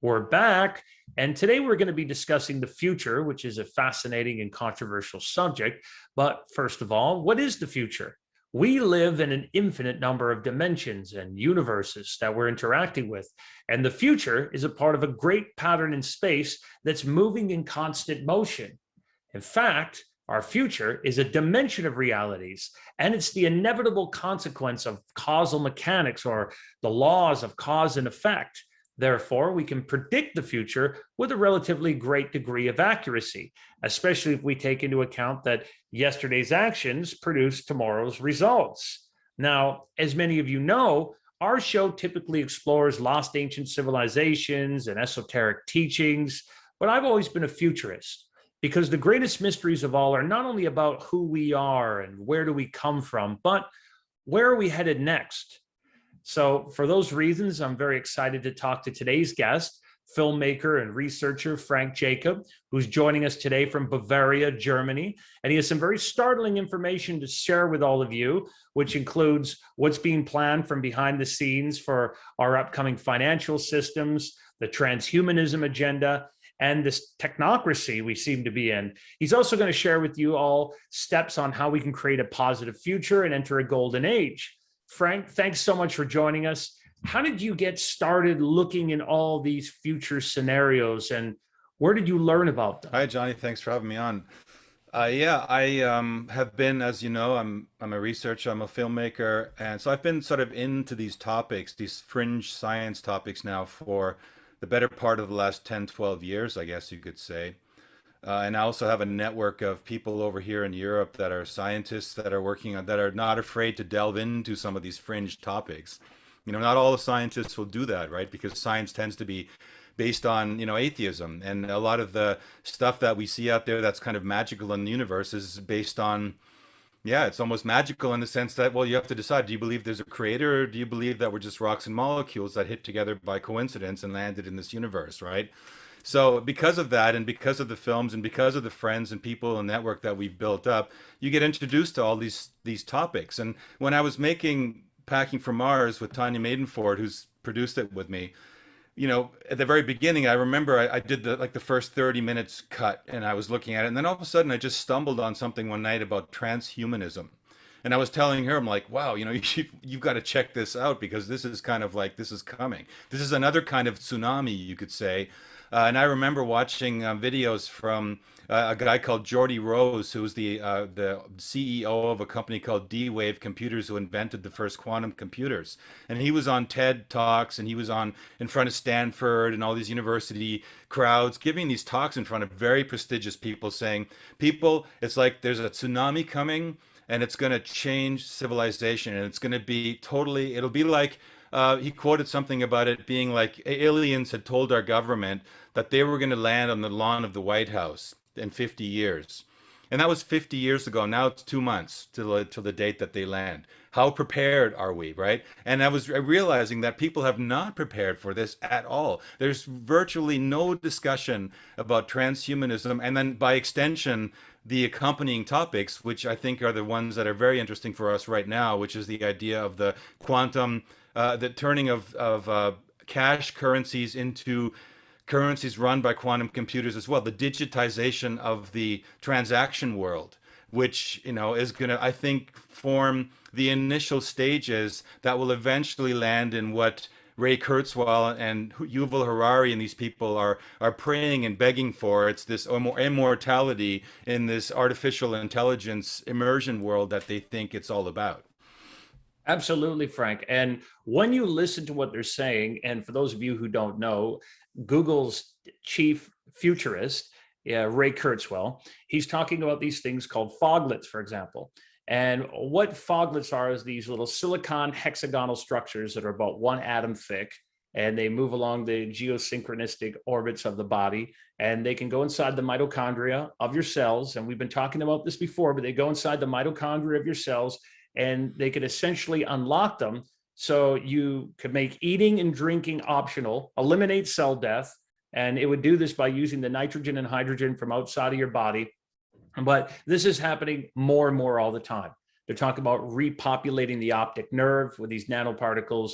We're back, and today we're going to be discussing the future, which is a fascinating and controversial subject. But first of all, what is the future? We live in an infinite number of dimensions and universes that we're interacting with, and the future is a part of a great pattern in space that's moving in constant motion. In fact, our future is a dimension of realities, and it's the inevitable consequence of causal mechanics or the laws of cause and effect. Therefore, we can predict the future with a relatively great degree of accuracy, especially if we take into account that yesterday's actions produce tomorrow's results. Now, as many of you know, our show typically explores lost ancient civilizations and esoteric teachings, but I've always been a futurist because the greatest mysteries of all are not only about who we are and where do we come from, but where are we headed next? So for those reasons, I'm very excited to talk to today's guest, filmmaker and researcher Frank Jacob, who's joining us today from Bavaria, Germany. And he has some very startling information to share with all of you, which includes what's being planned from behind the scenes for our upcoming financial systems, the transhumanism agenda, and this technocracy we seem to be in. He's also going to share with you all steps on how we can create a positive future and enter a golden age. Frank, thanks so much for joining us. How did you get started looking in all these future scenarios, and where did you learn about them? Hi, Johnny. Thanks for having me on. Yeah, I have been, as you know, I'm a researcher, I'm a filmmaker, and so I've been sort of into these topics, these fringe science topics now for the better part of the last 10, 12 years, I guess you could say. And I also have a network of people over here in Europe that are scientists that are working on, that are not afraid to delve into some of these fringe topics. You know, not all the scientists will do that, right? Because science tends to be based on, atheism. And a lot of the stuff that we see out there that's kind of magical in the universe is based on, yeah, it's almost magical in the sense that, well, you have to decide, do you believe there's a creator, or do you believe that we're just rocks and molecules that hit together by coincidence and landed in this universe, right? So because of that, and because of the films, and because of the friends and people and network that we've built up, you get introduced to all these topics. And when I was making Packing for Mars with Tanya Maidenford, who's produced it with me, at the very beginning, I remember I did the first 30 minutes cut, and I was looking at it, and then all of a sudden I just stumbled on something one night about transhumanism. And I was telling her, I'm like, wow, you've got to check this out, because this is kind of like, this is coming. This is another kind of tsunami, you could say. And I remember watching videos from a guy called Geordie Rose, who was the CEO of a company called D-Wave Computers, who invented the first quantum computers. And he was on TED Talks, and he was on in front of Stanford and all these university crowds, giving these talks in front of very prestigious people, saying, people, it's like there's a tsunami coming, and it's going to change civilization, and it's going to be totally, it'll be like, he quoted something about it being like aliens had told our government that they were going to land on the lawn of the White House in 50 years. And that was 50 years ago. Now it's 2 months till the date that they land. How prepared are we, right? And I was realizing that people have not prepared for this at all. There's virtually no discussion about transhumanism, and then by extension, the accompanying topics, which I think are the ones that are very interesting for us right now, which is the idea of the quantum, the turning of cash currencies into currencies run by quantum computers as well, the digitization of the transaction world, which is going to, I think, form the initial stages that will eventually land in what Ray Kurzweil and Yuval Harari and these people are praying and begging for. It's this immortality in this artificial intelligence immersion world that they think it's all about. Absolutely, Frank. And when you listen to what they're saying, and for those of you who don't know, Google's chief futurist, Ray Kurzweil, he's talking about these things called foglets, for example. And what foglets are is these little silicon hexagonal structures that are about one atom thick, and they move along the geosynchronistic orbits of the body, and they can go inside the mitochondria of your cells. And we've been talking about this before, but they go inside the mitochondria of your cells, and they could essentially unlock them so you could make eating and drinking optional, eliminate cell death, and it would do this by using the nitrogen and hydrogen from outside of your body. But this is happening more and more all the time. They're talking about repopulating the optic nerve with these nanoparticles.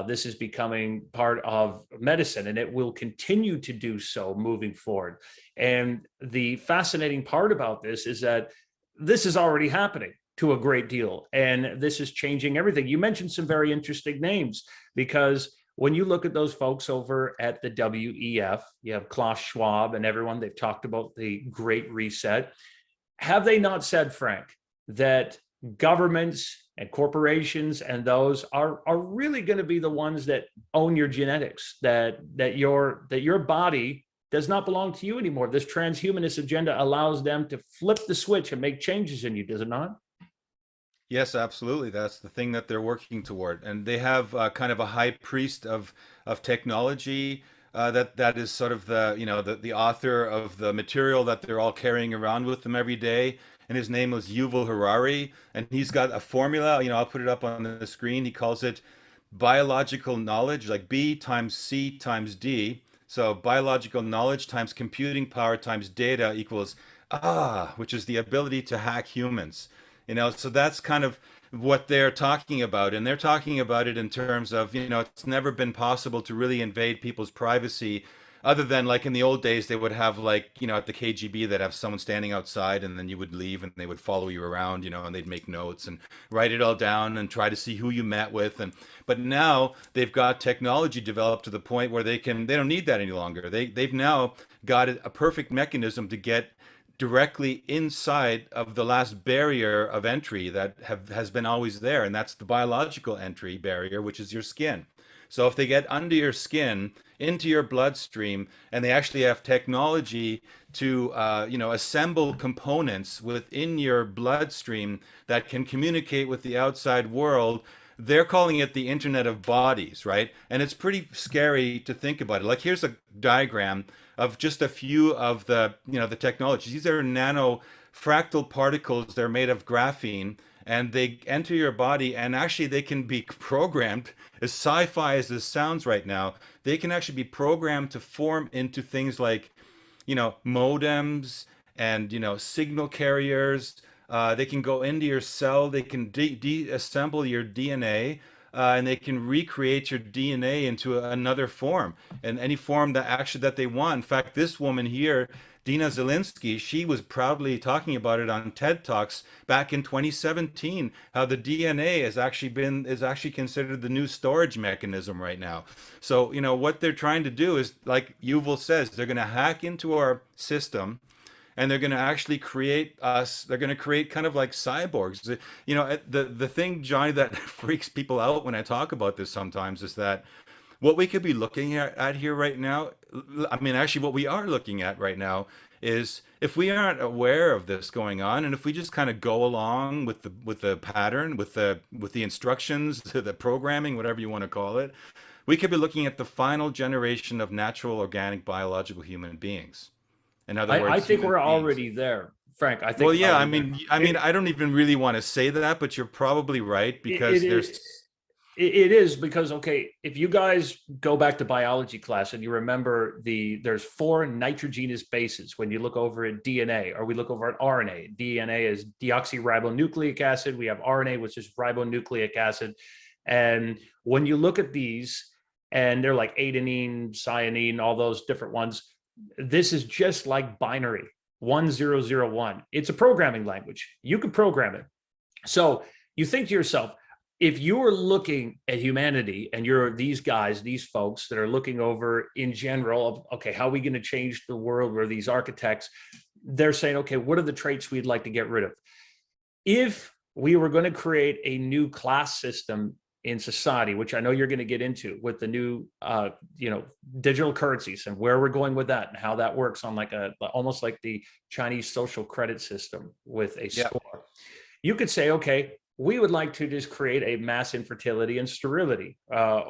This is becoming part of medicine, and it will continue to do so moving forward. And the fascinating part about this is that this is already happening to a great deal, and this is changing everything. You mentioned some very interesting names, because when you look at those folks over at the WEF, you have Klaus Schwab and everyone, they've talked about the Great Reset. Have they not said, Frank, that governments and corporations and those are really going to be the ones that own your genetics, that your body does not belong to you anymore? This transhumanist agenda allows them to flip the switch and make changes in you, does it not? Yes, absolutely. That's the thing that they're working toward, and they have kind of a high priest of technology that is sort of the the author of the material that they're all carrying around with them every day. And his name was Yuval Harari, and he's got a formula. I'll put it up on the screen. He calls it biological knowledge, like B times C times D. So biological knowledge times computing power times data equals which is the ability to hack humans. So that's kind of what they're talking about. And they're talking about it in terms of, it's never been possible to really invade people's privacy, other than like in the old days, they would have like, at the KGB, they'd have someone standing outside, and then you would leave and they would follow you around, and they'd make notes and write it all down and try to see who you met with. But now they've got technology developed to the point where they don't need that any longer. They've now got a perfect mechanism to get directly inside of the last barrier of entry that has been always there, and that's the biological entry barrier, which is your skin. So if they get under your skin, into your bloodstream, and they actually have technology to assemble components within your bloodstream that can communicate with the outside world, they're calling it the Internet of Bodies, right? And it's pretty scary to think about it. Like, here's a diagram of just a few of the technologies. These are nano fractal particles. They're made of graphene, and they enter your body, and actually they can be programmed, as sci-fi as this sounds right now, they can actually be programmed to form into things like, modems and, signal carriers. They can go into your cell. They can deassemble your DNA, and they can recreate your DNA into another form, and any form that they want. In fact, this woman here, Dina Zelinsky, she was proudly talking about it on TED Talks back in 2017, how the DNA is actually considered the new storage mechanism right now. So, what they're trying to do is, like Yuval says, they're going to hack into our system, and they're going to actually create us. They're going to create kind of like cyborgs. The thing, Johnny, that freaks people out when I talk about this sometimes is that what we could be looking at here right now, I mean, actually what we are looking at right now, is if we aren't aware of this going on, and if we just kind of go along with the pattern, with the instructions, the programming, whatever you want to call it, we could be looking at the final generation of natural, organic, biological human beings. In other I words, think human we're beings. already there, Frank. I think Well, we're yeah, already there. I don't even really want to say that, but you're probably right, It because there's, is. It is, because, okay, if you guys go back to biology class and you remember there's 4 nitrogenous bases when you look over at DNA, or we look over at RNA. DNA is deoxyribonucleic acid. We have RNA, which is ribonucleic acid. And when you look at these, and they're like adenine, cyanine, all those different ones, this is just like binary 1001. It's a programming language. You can program it. So you think to yourself, if you're looking at humanity and you're these guys, these folks that are looking over in general of, okay, how are we going to change the world? We're these architects. They're saying, okay, what are the traits we'd like to get rid of? If we were going to create a new class system in society, which I know you're going to get into with the new, digital currencies and where we're going with that and how that works on like almost like the Chinese social credit system with a yeah. score. You could say, okay, we would like to just create a mass infertility and sterility,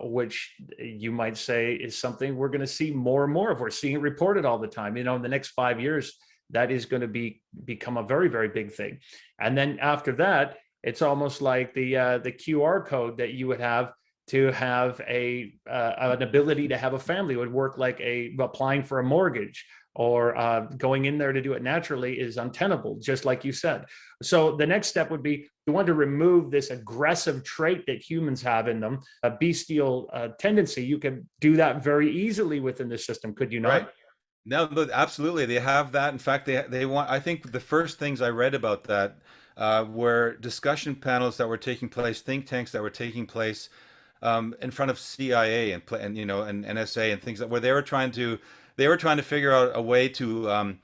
which you might say is something we're going to see more and more of. We're seeing it reported all the time. In the next 5 years, that is going to become a very, very big thing. And then after that, it's almost like the QR code that you would have to have an ability to have a family. It would work like applying for a mortgage, or going in there to do it naturally is untenable, just like you said. So the next step would be you want to remove this aggressive trait that humans have in them, a bestial tendency. You can do that very easily within the system, could you Right. not? No, but absolutely, they have that. In fact, they want. I think the first things I read about that were discussion panels that were taking place, think tanks that were taking place in front of CIA and and NSA and things that where they were trying to figure out a way to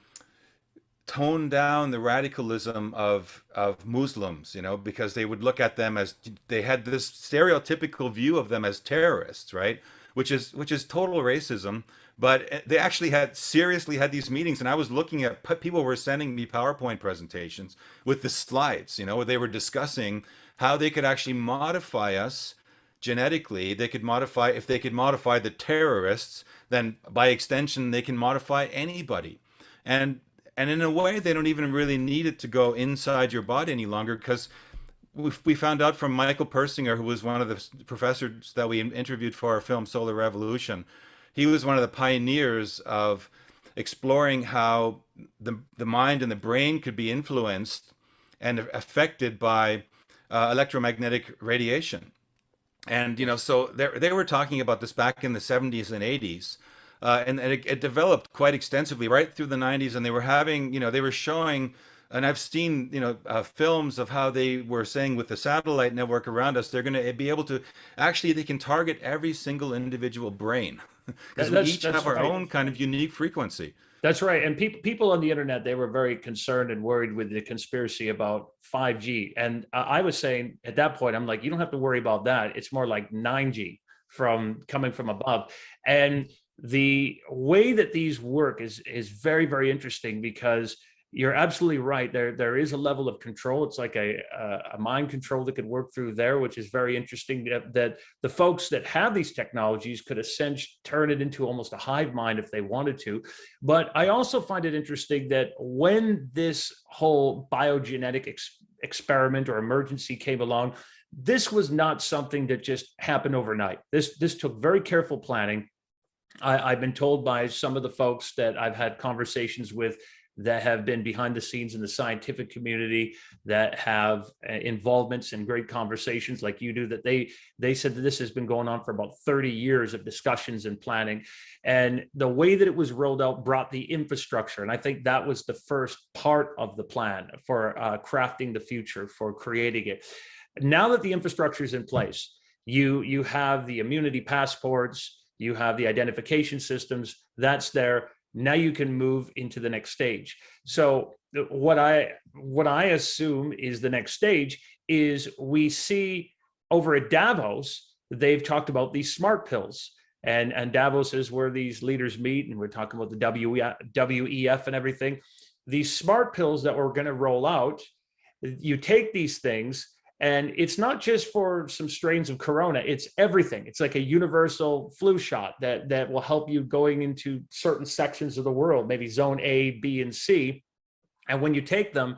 tone down the radicalism of Muslims, because they would look at them as they had this stereotypical view of them as terrorists, right? Which is total racism. But they actually had seriously had these meetings, and I was looking at people were sending me PowerPoint presentations with the slides, where they were discussing how they could actually modify us genetically. They could modify if they could modify the terrorists, then by extension they can modify anybody. And and in a way, they don't even really need it to go inside your body any longer because we found out from Michael Persinger, who was one of the professors that we interviewed for our film Solar Revolution. He was one of the pioneers of exploring how the mind and the brain could be influenced and affected by electromagnetic radiation. And so they were talking about this back in the 70s and 80s, and it developed quite extensively right through the 90s. And they were having, they were showing, and I've seen, films of how they were saying with the satellite network around us, they're going to be able to actually they can target every single individual brain because we each That's have our right. own kind of unique frequency. That's right. And people on the internet, they were very concerned and worried with the conspiracy about 5G. And I was saying at that point, I'm like, you don't have to worry about that. It's more like 9G from coming from above. And the way that these work is very, very interesting because you're absolutely right. There is a level of control. It's like a mind control that could work through there, which is very interesting. That the folks that have these technologies could essentially turn it into almost a hive mind if they wanted to. But I also find it interesting that when this whole biogenetic experiment or emergency came along, this was not something that just happened overnight. This took very careful planning. I've been told by some of the folks that I've had conversations with that have been behind the scenes in the scientific community, that have involvements in great conversations like you do, that they said that this has been going on for about 30 years of discussions and planning. And the way that it was rolled out brought the infrastructure. And I think that was the first part of the plan for crafting the future, for creating it. Now that the infrastructure is in place, you have the immunity passports, you have the identification systems, that's there. Now you can move into the next stage. So what I assume is the next stage is we see over at Davos, they've talked about these smart pills. And Davos is where these leaders meet, and we're talking about the WEF and everything. These smart pills that we're going to roll out, you take these things, and it's not just for some strains of corona, it's everything. It's like a universal flu shot that will help you going into certain sections of the world, maybe zone A, B, and C. And when you take them,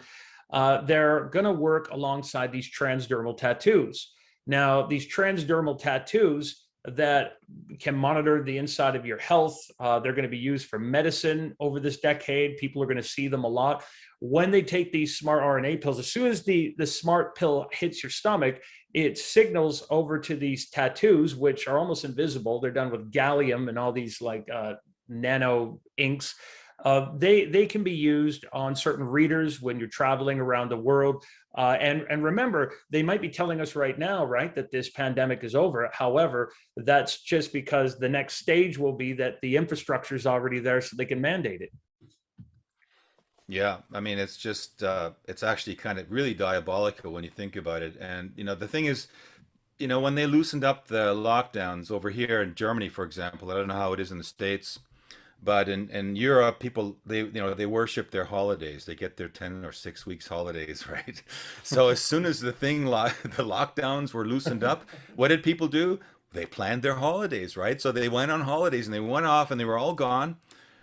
they're going to work alongside these transdermal tattoos. Now, these transdermal tattoos that can monitor the inside of your health, they're going to be used for medicine over this decade. People are going to see them a lot. When they take these smart RNA pills, as soon as the smart pill hits your stomach, it signals over to these tattoos, which are almost invisible. They're done with gallium and all these like nano inks. They can be used on certain readers when you're traveling around the world. And remember, they might be telling us right now, right, that this pandemic is over. However, that's just because the next stage will be that the infrastructure is already there so they can mandate it. Yeah, I mean, it's just it's actually kind of really diabolical when you think about it. And the thing is, when they loosened up the lockdowns over here in Germany, for example, I don't know how it is in the States, but in Europe, people they worship their holidays. They get their 10 or 6 weeks holidays, right? So as soon as the lockdowns were loosened up, what did people do? They planned their holidays, right? So they went on holidays and they went off and they were all gone.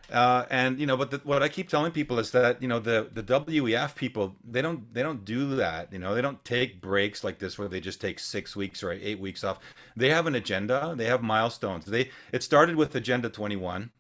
And but what I keep telling people is that the WEF people they don't do that. They don't take breaks like this where they just take 6 weeks or 8 weeks off. They have an agenda. They have milestones. It started with Agenda 21,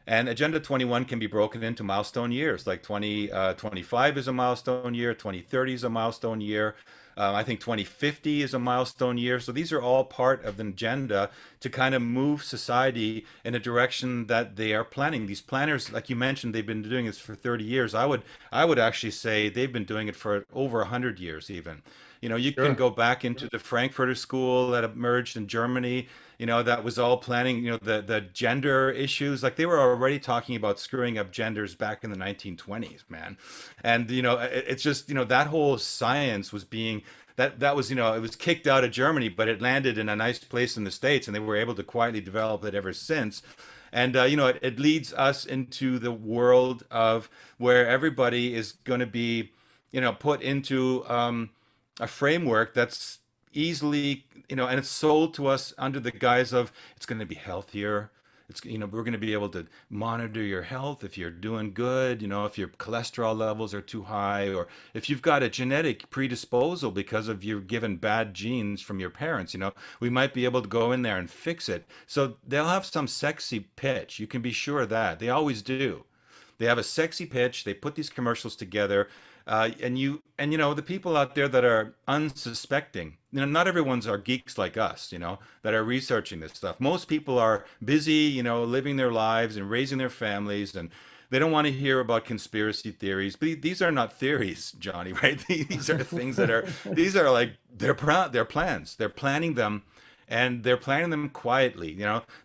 And Agenda 21 can be broken into milestone years, like 2025 is a milestone year, 2030 is a milestone year. I think 2050 is a milestone year. So these are all part of the agenda to kind of move society in a direction that they are planning. These planners, like you mentioned, they've been doing this for 30 years. I would actually say they've been doing it for over 100 years even. You can Sure. go back into the Frankfurter School that emerged in Germany, that was all planning, the gender issues. Like they were already talking about screwing up genders back in the 1920s, man. And, it's just, that whole science was being, that was, it was kicked out of Germany, but it landed in a nice place in the States, and they were able to quietly develop it ever since. And it leads us into the world of where everybody is going to be, put into a framework that's easily, and it's sold to us under the guise of it's going to be healthier. We're going to be able to monitor your health if you're doing good, if your cholesterol levels are too high, or if you've got a genetic predisposal because of you given bad genes from your parents, we might be able to go in there and fix it. So they'll have some sexy pitch. You can be sure of that. They always do. They have a sexy pitch. They put these commercials together, and the people out there that are unsuspecting. Not everyone's are geeks like us. That are researching this stuff. Most people are busy, living their lives and raising their families, and they don't want to hear about conspiracy theories. But these are not theories, Johnny. Right? These are things that are. These are like their plans. They're planning them, and they're planning them quietly.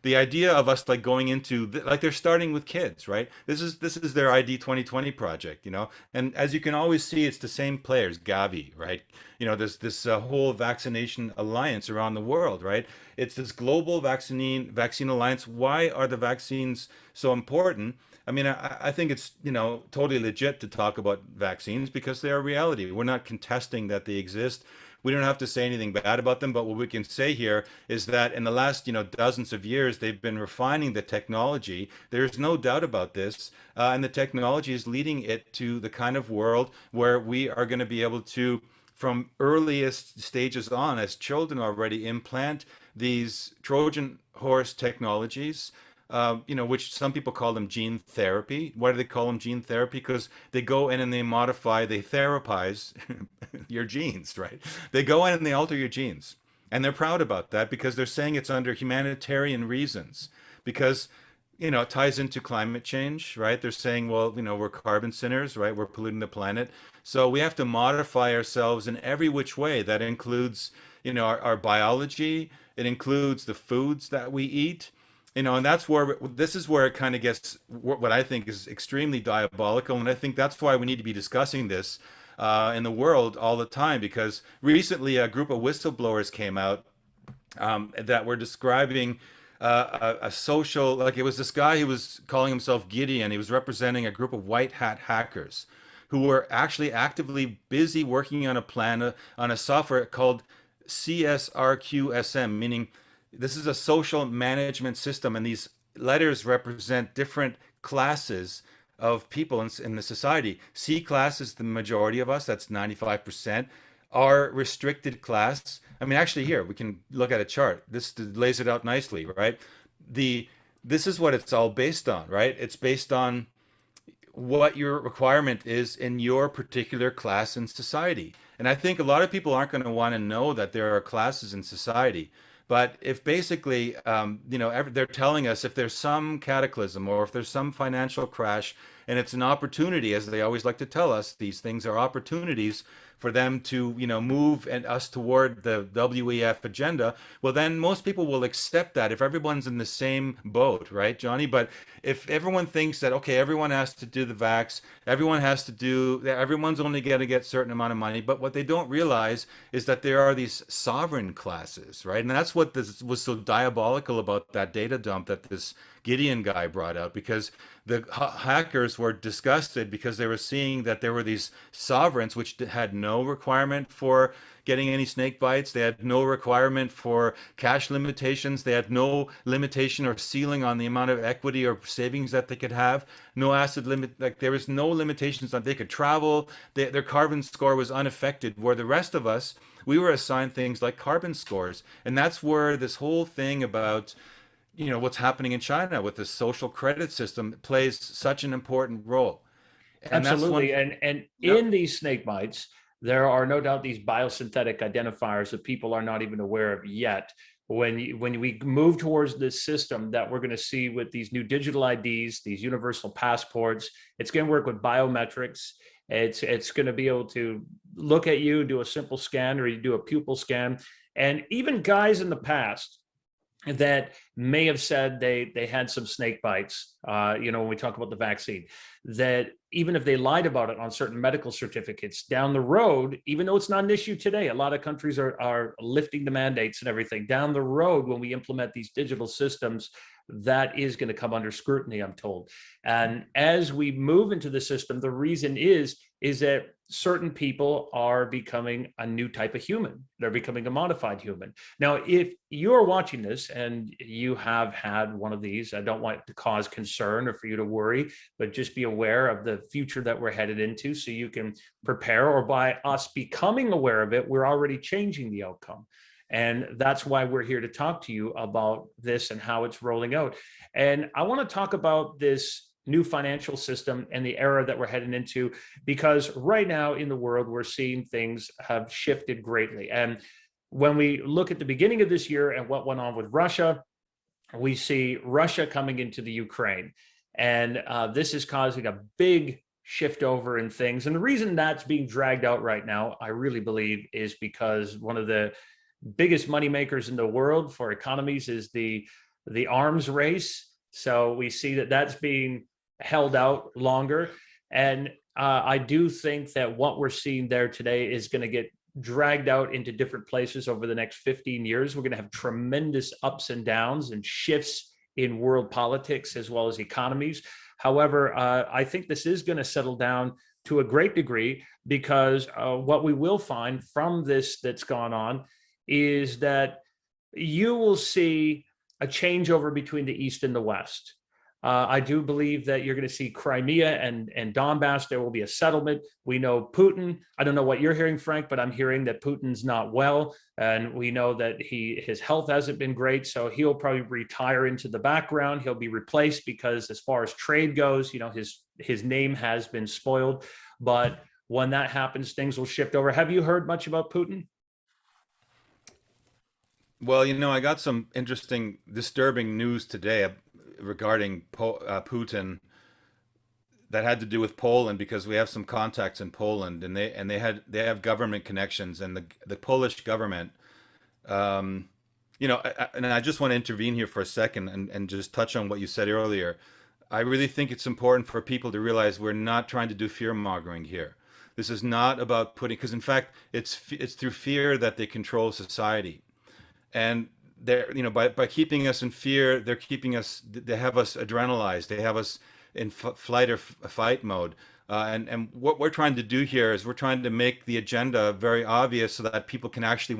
The idea of us like going into like they're starting with kids, right? This is their ID 2020 project. And as you can always see, it's the same players. Gavi, right? There's this whole vaccination alliance around the world, right? It's this global vaccine alliance. Why are the vaccines so important? I mean, I think it's, totally legit to talk about vaccines because they are reality. We're not contesting that they exist. We don't have to say anything bad about them, but what we can say here is that in the last, dozens of years, they've been refining the technology. There's no doubt about this, and the technology is leading it to the kind of world where we are going to be able to, from earliest stages on, as children already, implant these Trojan horse technologies, which some people call them gene therapy. Why do they call them gene therapy? Because they go in and they modify, they therapize your genes, right? They go in and they alter your genes. And they're proud about that because they're saying it's under humanitarian reasons. Because, it ties into climate change, right? They're saying, well, we're carbon sinners, right? We're polluting the planet. So we have to modify ourselves in every which way. That includes, our biology. It includes the foods that we eat. And that's where this is where it kind of gets what I think is extremely diabolical, and I think that's why we need to be discussing this in the world all the time. Because recently, a group of whistleblowers came out that were describing a social, like it was this guy who was calling himself Gideon. He was representing a group of white hat hackers who were actually actively busy working on a plan on a software called CSRQSM, meaning this is a social management system, and these letters represent different classes of people in the society. C class is the majority of us, that's 95%. Our restricted class, I mean, actually, here we can look at a chart. This lays it out nicely, right? The This is what it's all based on, right? It's based on what your requirement is in your particular class in society. And I think a lot of people aren't going to want to know that there are classes in society. But if basically, they're telling us if there's some cataclysm or if there's some financial crash and it's an opportunity, as they always like to tell us, these things are opportunities for them to, move and us toward the WEF agenda, well, then most people will accept that if everyone's in the same boat, right, Johnny? But if everyone thinks that, okay, everyone has to do the vax, everyone's only going to get a certain amount of money. But what they don't realize is that there are these sovereign classes, right? And that's what this was so diabolical about that data dump that this Gideon guy brought out, because the hackers were disgusted because they were seeing that there were these sovereigns which had no requirement for getting any snake bites. They had no requirement for cash limitations. They had no limitation or ceiling on the amount of equity or savings that they could have. No asset limit. Like there was no limitations on they could travel. Their carbon score was unaffected. Where the rest of us, we were assigned things like carbon scores, and that's where this whole thing about what's happening in China with the social credit system plays such an important role. And that's one. Absolutely. And Yep. in these snake bites, there are no doubt these biosynthetic identifiers that people are not even aware of yet. When we move towards this system that we're going to see with these new digital IDs, these universal passports, it's going to work with biometrics. It's going to be able to look at you, do a simple scan, or you do a pupil scan. And even guys in the past that may have said they had some snake bites, when we talk about the vaccine, that even if they lied about it on certain medical certificates down the road, even though it's not an issue today, a lot of countries are lifting the mandates and everything. Down the road, when we implement these digital systems, that is going to come under scrutiny, I'm told. And as we move into the system, the reason is that certain people are becoming a new type of human. They're becoming a modified human. Now, if you're watching this and you have had one of these, I don't want it to cause concern or for you to worry, but just be aware of the future that we're headed into so you can prepare, or by us becoming aware of it, we're already changing the outcome. And that's why we're here to talk to you about this and how it's rolling out. And I want to talk about this new financial system and the era that we're heading into, because right now in the world, we're seeing things have shifted greatly. And when we look at the beginning of this year and what went on with Russia, we see Russia coming into the Ukraine. And this is causing a big shift over in things. And the reason that's being dragged out right now, I really believe, is because one of the biggest money makers in the world for economies is the arms race. So we see that that's being held out longer. And I do think that what we're seeing there today is going to get dragged out into different places over the next 15 years. We're going to have tremendous ups and downs and shifts in world politics as well as economies. However, I think this is going to settle down to a great degree, because what we will find from this that's gone on is that you will see a changeover between the East and the West. I do believe that you're going to see Crimea and Donbass. There will be a settlement. We know Putin. I don't know what you're hearing, Frank, but I'm hearing that Putin's not well, and we know that his health hasn't been great. So he'll probably retire into the background. He'll be replaced because, as far as trade goes, his name has been spoiled. But when that happens, things will shift over. Have you heard much about Putin? Well, I got some interesting, disturbing news today regarding Putin that had to do with Poland, because we have some contacts in Poland, and they have government connections, and the Polish government, and I just want to intervene here for a second and just touch on what you said earlier. I really think it's important for people to realize we're not trying to do fear mongering here. This is not about because in fact it's through fear that they control society. And they're by keeping us in fear, they have us adrenalized, they have us in flight or fight mode, and what we're trying to do here is we're trying to make the agenda very obvious so that people can actually,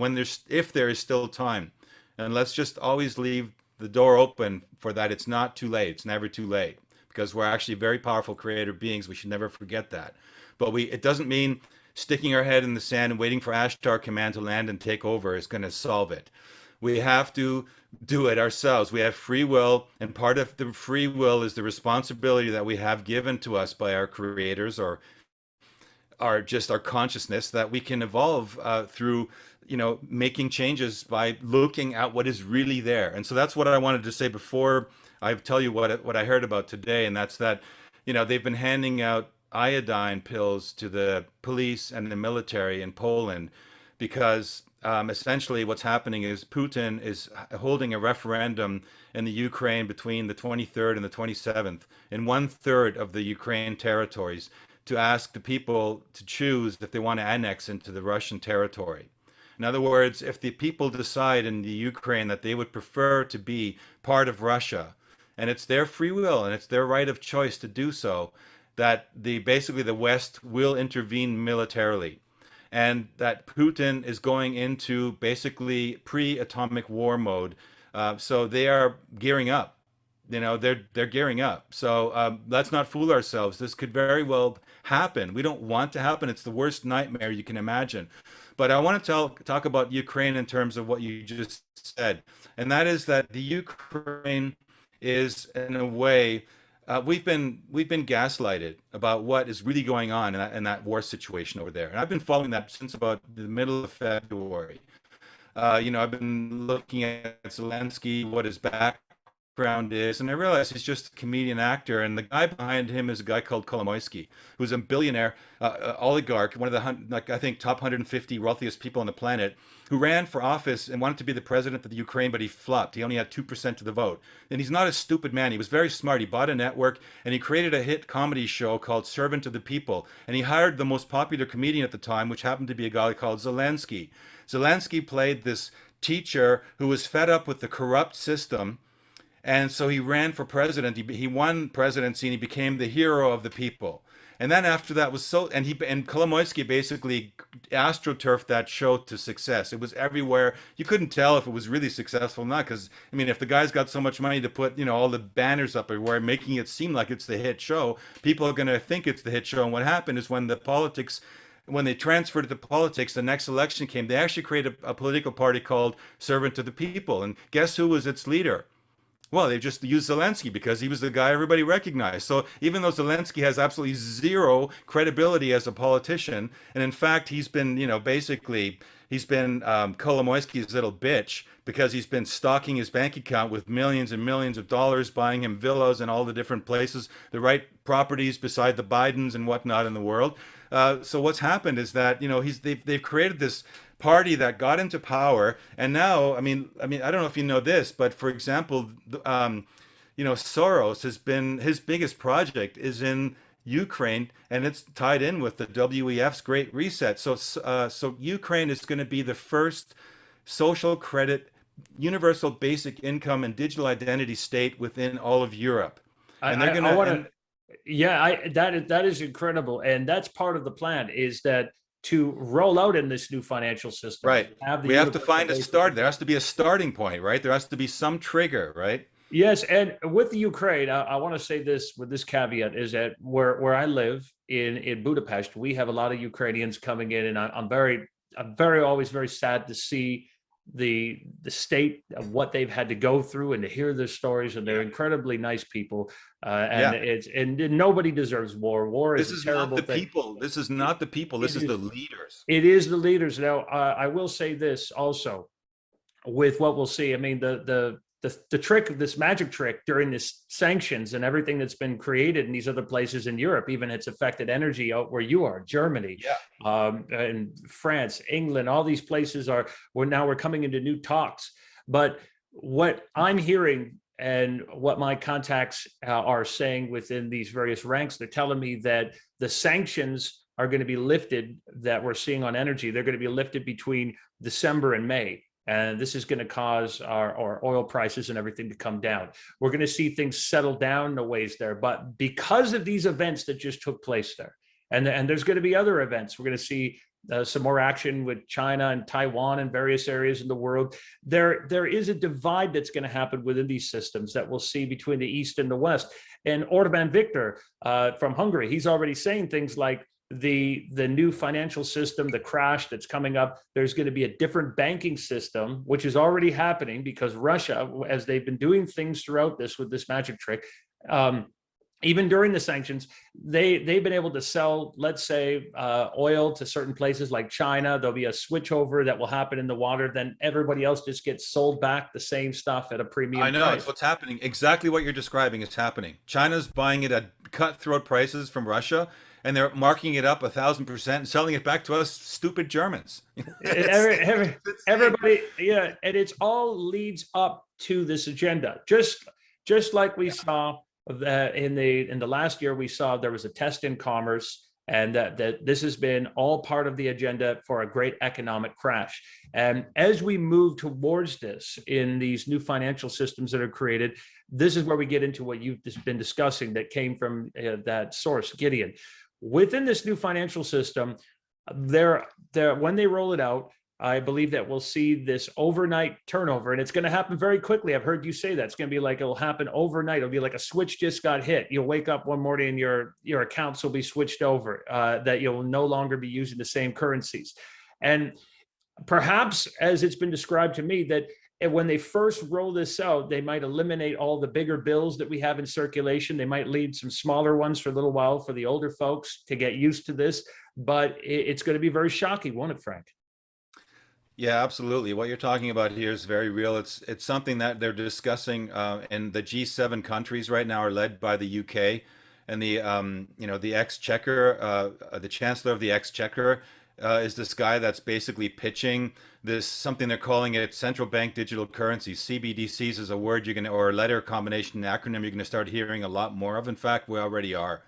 if there is still time, and let's just always leave the door open for that. It's not too late. It's never too late, because we're actually very powerful creative beings. We should never forget that. But it doesn't mean sticking our head in the sand and waiting for Ashtar Command to land and take over is going to solve it. We have to do it ourselves. We have free will, and part of the free will is the responsibility that we have given to us by our creators, or just our consciousness, that we can evolve through making changes by looking at what is really there. And so that's what I wanted to say before I tell you what I heard about today, and that's that they've been handing out iodine pills to the police and the military in Poland, because essentially what's happening is Putin is holding a referendum in the Ukraine between the 23rd and the 27th in 1/3 of the Ukraine territories, to ask the people to choose if they want to annex into the Russian territory. In other words, if the people decide in the Ukraine that they would prefer to be part of Russia, and it's their free will and it's their right of choice to do so, that basically the West will intervene militarily, and that Putin is going into basically pre-atomic war mode. So they are gearing up. They're gearing up. So let's not fool ourselves. This could very well happen. We don't want to happen. It's the worst nightmare you can imagine. But I want to talk about Ukraine in terms of what you just said, and that is that the Ukraine is, in a way, we've been gaslighted about what is really going on in that war situation over there, and I've been following that since about the middle of February. I've been looking at Zelensky, what his background is, and I realized he's just a comedian actor. And the guy behind him is a guy called Kolomoisky, who's a billionaire oligarch, one of the like I think top 150 wealthiest people on the planet, who ran for office and wanted to be the president of the Ukraine, but he flopped. He only had 2% of the vote. And he's not a stupid man. He was very smart. He bought a network and he created a hit comedy show called Servant of the People. And he hired the most popular comedian at the time, which happened to be a guy called Zelensky. Zelensky played this teacher who was fed up with the corrupt system, and so he ran for president. He won presidency and he became the hero of the people. And then after that was and Kolomoisky basically astroturfed that show to success. It was everywhere. You couldn't tell if it was really successful or not, because I mean, if the guy's got so much money to put, all the banners up everywhere, making it seem like it's the hit show, people are going to think it's the hit show. And what happened is when they transferred to politics, the next election came, they actually created a political party called Servant of the People. And guess who was its leader? Well, they just used Zelensky because he was the guy everybody recognized. So even though Zelensky has absolutely zero credibility as a politician, and in fact, he's been, basically, he's been Kolomoisky's little bitch because he's been stocking his bank account with millions and millions of dollars, buying him villas in all the different places, the right properties beside the Bidens and whatnot in the world. So what's happened is that they've created this party that got into power, and now I don't know if you know this, but for example, Soros has been his biggest project is in Ukraine, and it's tied in with the WEF's Great Reset. So Ukraine is going to be the first social credit, universal basic income, and digital identity state within all of Europe, and they're going I want to. to. Yeah, that is incredible, and that's part of the plan. Is that to roll out in this new financial system? Right. We have to find a start. There has to be a starting point, right? There has to be some trigger, right? Yes, and with the Ukraine, I want to say this with this caveat is that where I live in Budapest, we have a lot of Ukrainians coming in, and I'm always very sad to see the state of what they've had to go through and to hear their stories. And they're incredibly nice people, and nobody deserves war. War is a terrible thing. People. This is not the people. This is the leaders. It is the leaders. Now, I will say this also with what we'll see. I mean, the trick, this magic trick during this sanctions and everything that's been created in these other places in Europe, even it's affected energy out where you are, Germany, and France, England, all these places we're coming into new talks. But what I'm hearing and what my contacts are saying within these various ranks, they're telling me that the sanctions are going to be lifted that we're seeing on energy. They're going to be lifted between December and May. And this is going to cause our oil prices and everything to come down. We're going to see things settle down in a ways there. But because of these events that just took place there, and there's going to be other events, we're going to see some more action with China and Taiwan and various areas in the world. There is a divide that's going to happen within these systems that we'll see between the East and the West. And Orban Viktor from Hungary, he's already saying things like, the new financial system, the crash that's coming up, there's going to be a different banking system, which is already happening because Russia, as they've been doing things throughout this with this magic trick, even during the sanctions, they've been able to sell, let's say, oil to certain places like China. There'll be a switchover that will happen in the water. Then everybody else just gets sold back the same stuff at a premium I know, price. it's what's happening. Exactly what you're describing is happening. China's buying it at cutthroat prices from Russia, and they're marking it up 1,000% and selling it back to us stupid Germans. Everybody, yeah, and it's all leads up to this agenda. Just like we saw in the last year, we saw there was a test in commerce, and that this has been all part of the agenda for a great economic crash. And as we move towards this in these new financial systems that are created, this is where we get into what you've just been discussing that came from that source, Gideon. Within this new financial system, when they roll it out, I believe that we'll see this overnight turnover, and it's going to happen very quickly. I've heard you say that it's going to be like, it'll happen overnight. It'll be like a switch just got hit. You'll wake up one morning and your accounts will be switched over, that you'll no longer be using the same currencies. And perhaps, as it's been described to me, that when they first roll this out, they might eliminate all the bigger bills that we have in circulation. They might leave some smaller ones for a little while for the older folks to get used to this. But it's going to be very shocking, won't it, Frank? Yeah, absolutely. What you're talking about here is very real. It's something that they're discussing, and the G7 countries right now are led by the UK, and the Exchequer, the Chancellor of the Exchequer, is this guy that's basically pitching this something they're calling it central bank digital currencies. CBDCs is a word you're gonna, or a letter combination acronym you're gonna start hearing a lot more of. In fact, we already are.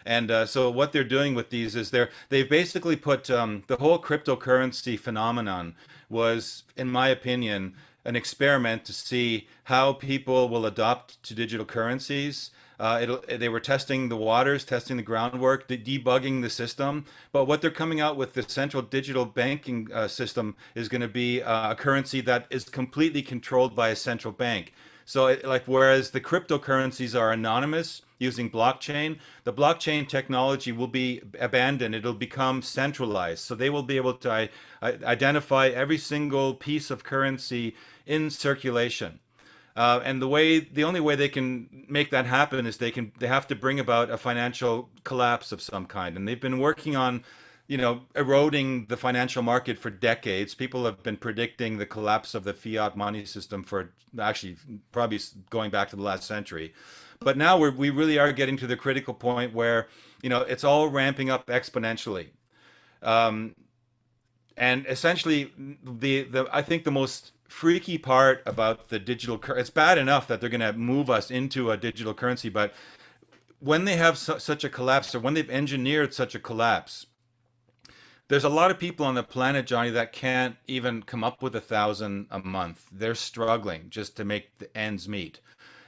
And so what they're doing with these is they've basically put the whole cryptocurrency phenomenon was, in my opinion, an experiment to see how people will adopt to digital currencies. They were testing the waters, testing the groundwork, debugging the system. But what they're coming out with, the central digital banking system, is going to be a currency that is completely controlled by a central bank. So, like, whereas the cryptocurrencies are anonymous using blockchain, the blockchain technology will be abandoned. It'll become centralized. So they will be able to identify every single piece of currency in circulation. And the only way they can make that happen is they have to bring about a financial collapse of some kind. And they've been working on, eroding the financial market for decades. People have been predicting the collapse of the fiat money system for actually probably going back to the last century. But now we really are getting to the critical point where, it's all ramping up exponentially. Um, and essentially, the I think the most freaky part about the it's bad enough that they're going to move us into a digital currency, but when they have such a collapse, or when they've engineered such a collapse, there's a lot of people on the planet, Johnny, that can't even come up with 1,000 a month. They're struggling just to make the ends meet.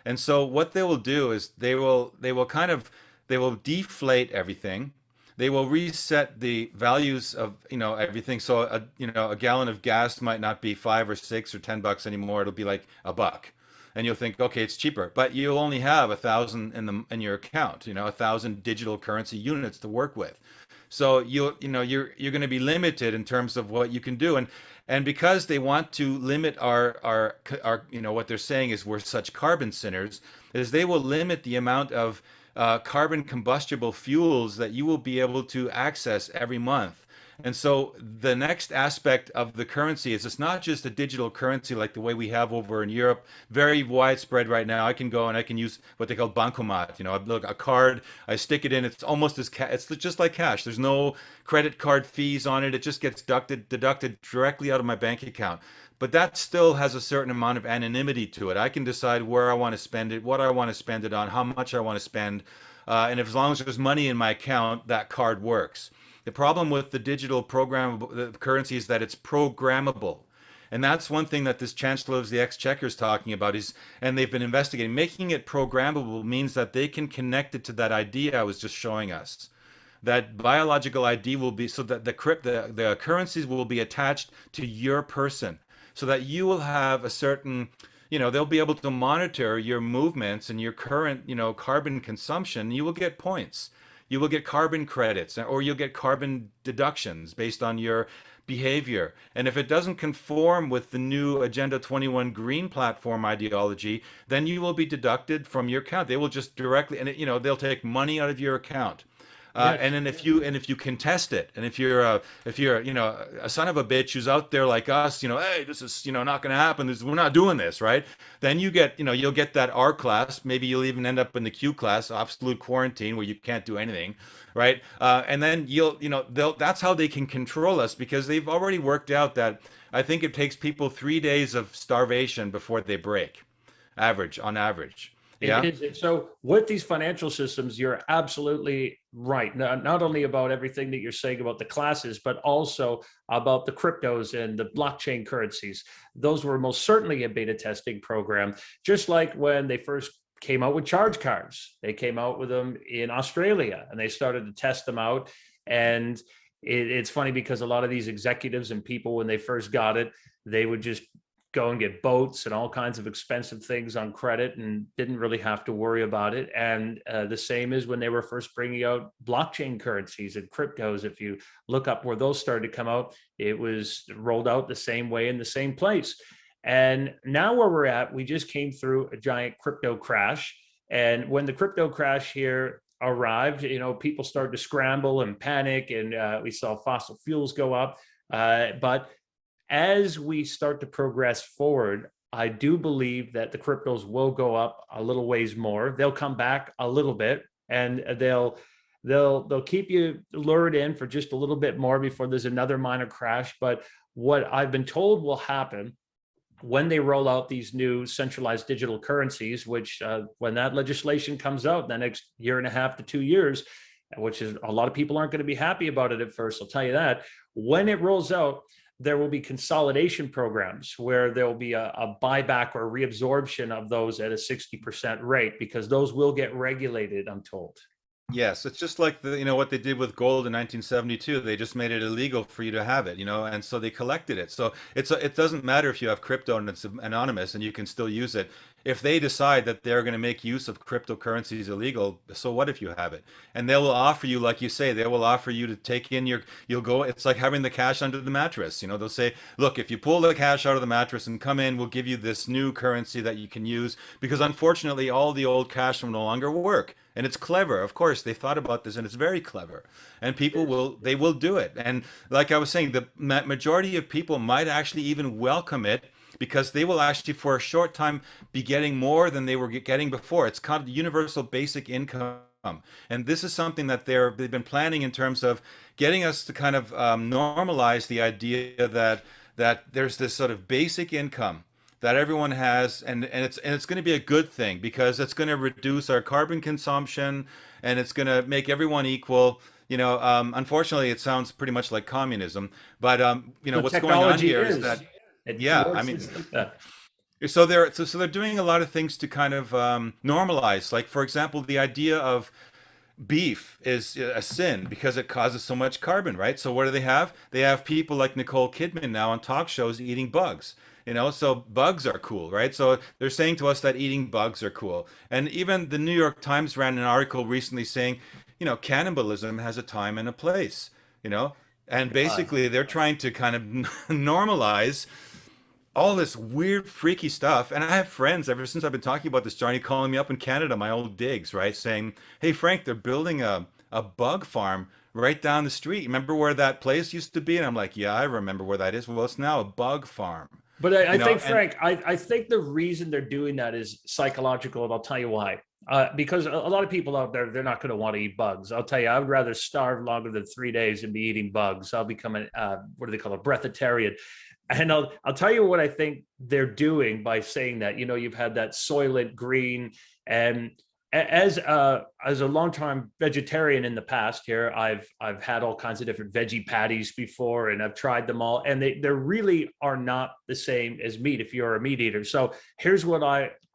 And so what they will do is they will deflate everything. They will reset the values of everything. So a gallon of gas might not be 5 or 6 or 10 bucks anymore. It'll be like $1, and you'll think, okay, it's cheaper, but you'll only have 1,000 in your account. 1,000 digital currency units to work with. So you're going to be limited in terms of what you can do, and because they want to limit our what they're saying is we're such carbon sinners, is they will limit the amount of carbon combustible fuels that you will be able to access every month. And so the next aspect of the currency is it's not just a digital currency like the way we have over in Europe, very widespread right now. I can go and I can use what they call bancomat. I look a card, I stick it in. It's almost it's just like cash. There's no credit card fees on it. It just gets deducted directly out of my bank account. But that still has a certain amount of anonymity to it. I can decide where I want to spend it, what I want to spend it on, how much I want to spend. And as long as there's money in my account, that card works. The problem with the digital programmable currency is that it's programmable. And that's one thing that this Chancellor of the Exchequer is talking about and they've been investigating. Making it programmable means that they can connect it to that idea I was just showing us. That biological ID will be, so that the currencies will be attached to your person, so that you will have a certain, they'll be able to monitor your movements and your current, carbon consumption. You will get points. You will get carbon credits, or you'll get carbon deductions based on your behavior. And if it doesn't conform with the new Agenda 21 Green Platform ideology, then you will be deducted from your account. They will just directly, and they'll take money out of your account. Yes. And then if you contest it, and if you're a son of a bitch who's out there like us, hey, this is not going to happen. We're not doing this, right? Then you'll get that R class. Maybe you'll even end up in the Q class, absolute quarantine, where you can't do anything, right? And then that's how they can control us, because they've already worked out that I think it takes people 3 days of starvation before they break, on average. It Yeah. is. So with these financial systems, you're absolutely right. Not only about everything that you're saying about the classes, but also about the cryptos and the blockchain currencies. Those were most certainly a beta testing program, just like when they first came out with charge cards. They came out with them in Australia and they started to test them out. And it's funny because a lot of these executives and people, when they first got it, they would just go and get boats and all kinds of expensive things on credit and didn't really have to worry about it. And the same is when they were first bringing out blockchain currencies and cryptos. If you look up where those started to come out, it was rolled out the same way in the same place. And now where we're at, we just came through a giant crypto crash. And when the crypto crash here arrived, people started to scramble and panic, and we saw fossil fuels go up. But as we start to progress forward, I do believe that the cryptos will go up a little ways more. They'll come back a little bit, and they'll keep you lured in for just a little bit more before there's another minor crash. But what I've been told will happen when they roll out these new centralized digital currencies, which when that legislation comes out in the next year and a half to 2 years, which is a lot of people aren't going to be happy about it at first, I'll tell you that. When it rolls out, there will be consolidation programs where there will be a buyback or reabsorption of those at a 60% rate, because those will get regulated, I'm told. Yes, it's just like what they did with gold in 1972. They just made it illegal for you to have it, and so they collected it. So it doesn't matter if you have crypto and it's anonymous and you can still use it. If they decide that they're going to make use of cryptocurrencies illegal, so what if you have it? And they will offer you, like you say, they will offer you to take in you'll go, it's like having the cash under the mattress. They'll say, look, if you pull the cash out of the mattress and come in, we'll give you this new currency that you can use, because unfortunately all the old cash will no longer work. And it's clever. Of course, they thought about this, and it's very clever. And people will do it. And like I was saying, the majority of people might actually even welcome it, because they will actually, for a short time, be getting more than they were getting before. It's called universal basic income. And this is something that they've been planning in terms of getting us to kind of normalize the idea that there's this sort of basic income that everyone has, and it's going to be a good thing, because it's going to reduce our carbon consumption, and it's going to make everyone equal. Unfortunately, it sounds pretty much like communism, but So what's going on here is technology that, it yeah, I works mean, just like that. so they're doing a lot of things to kind of normalize. Like, for example, the idea of beef is a sin because it causes so much carbon, right? So what do they have? They have people like Nicole Kidman now on talk shows eating bugs. So bugs are cool, right? So they're saying to us that eating bugs are cool. And even the New York Times ran an article recently saying, cannibalism has a time and a place, you know? And God. basically they're trying to kind of normalize all this weird, freaky stuff. And I have friends, ever since I've been talking about this, Johnny, calling me up in Canada, my old digs, right? Saying, hey, Frank, they're building a bug farm right down the street. Remember where that place used to be? And I'm like, yeah, I remember where that is. Well, it's now a bug farm, But I think, and Frank, I think the reason they're doing that is psychological, and I'll tell you why. Because a lot of people out there, they're not going to want to eat bugs. I'll tell you, I would rather starve longer than 3 days than be eating bugs. I'll become what do they call it, breatharian. And I'll tell you what I think they're doing by saying that. You've had that Soylent Green, and as a long-time vegetarian in the past here, I've had all kinds of different veggie patties before, and I've tried them all, and they really are not the same as meat if you're a meat eater. So here's what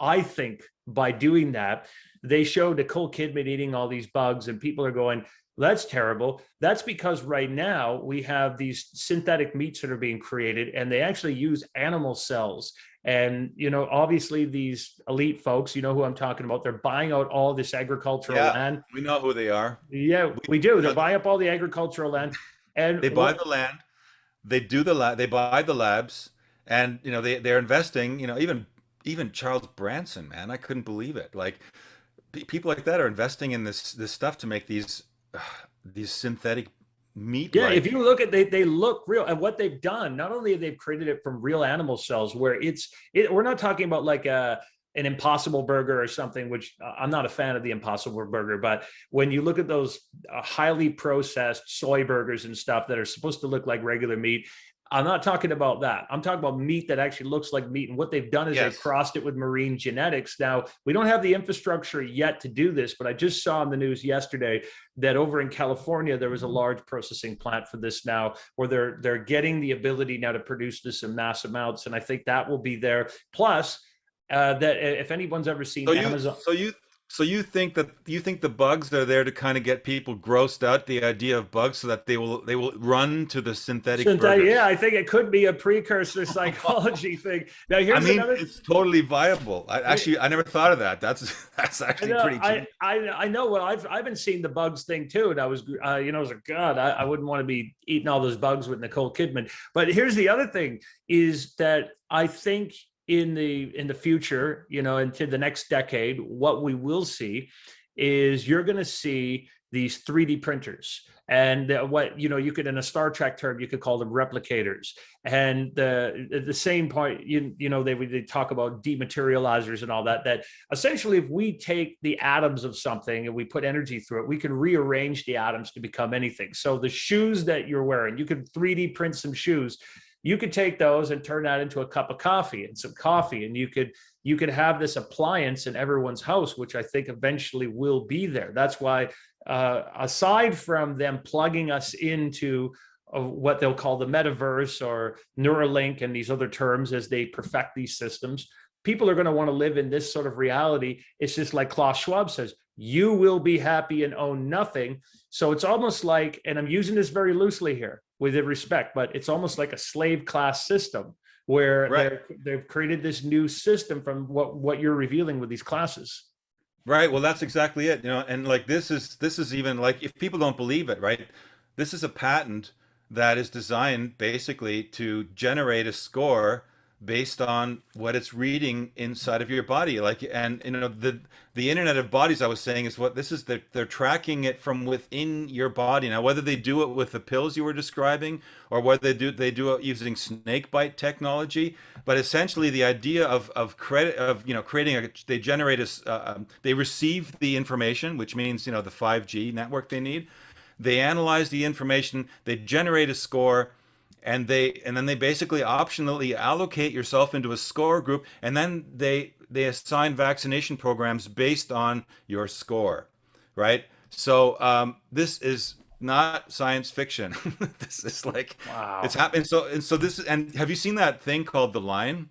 I think by doing that, they show Nicole Kidman eating all these bugs, and people are going, that's terrible. That's because right now we have these synthetic meats that are being created, and they actually use animal cells. And, obviously these elite folks, who I'm talking about, they're buying out all this agricultural yeah, land. we know who they are. Yeah, We, we do. you They're know, buying up all the agricultural land. And they buy what, the land, they do the lab, they buy the labs, and they're investing. Even Charles Branson, man, I couldn't believe it. Like people like that are investing in this stuff to make these synthetic meat yeah, if like. you look at they look real, and what they've done, not only have they created it from real animal cells, where we're not talking about like an Impossible Burger or something, which I'm not a fan of the Impossible Burger, but when you look at those highly processed soy burgers and stuff that are supposed to look like regular meat, I'm not talking about that. I'm talking about meat that actually looks like meat. And what they've done is they've Yes. crossed it with marine genetics. Now, we don't have the infrastructure yet to do this, but I just saw in the news yesterday that over in California, there was a large processing plant for this now, where they're getting the ability now to produce this in mass amounts. And I think that will be there. Plus, that if anyone's ever So seen you Amazon, so you So you think the bugs are there to kind of get people grossed out the idea of bugs so that they will run to the synthetic Yeah, burgers. I think it could be a precursor psychology thing. Now, I here's mean, another. it's totally viable. I never thought of that. That's I actually know, pretty genius. I know. Well, I've been seeing the bugs thing too, and I was, I was like, God, I wouldn't want to be eating all those bugs with Nicole Kidman. But here's the other thing: is that I think in the future, into the next decade, what we will see is you're going to see these 3D printers. And what you could, in a Star Trek term, you could call them replicators. And the same point, they talk about dematerializers and all that. That essentially, if we take the atoms of something and we put energy through it, we can rearrange the atoms to become anything. So the shoes that you're wearing, you could 3D print some shoes. You could take those and turn that into a cup of coffee and some coffee, and you could have this appliance in everyone's house, which I think eventually will be there. That's why, aside from them plugging us into what they'll call the metaverse or Neuralink and these other terms as they perfect these systems, people are going to want to live in this sort of reality. It's just like Klaus Schwab says, you will be happy and own nothing. So it's almost like, and I'm using this very loosely here with respect, but it's almost like a slave class system where Right. they've created this new system from what you're revealing with these classes. Right. Well, that's exactly it. And like this is even like if people don't believe it, right? This is a patent that is designed basically to generate a score based on what it's reading inside of your body. Like, and the Internet of Bodies I was saying is what this is. They're tracking it from within your body. Now, whether they do it with the pills you were describing or whether they do it using snake bite technology, but essentially the idea of credit of creating they generate they receive the information, which means the 5G network they need. They analyze the information, they generate a score, and then they basically optionally allocate yourself into a score group, and then they assign vaccination programs based on your score, right? So this is not science fiction. This is like it's Wow. happening. So this and have you seen that thing called The Line?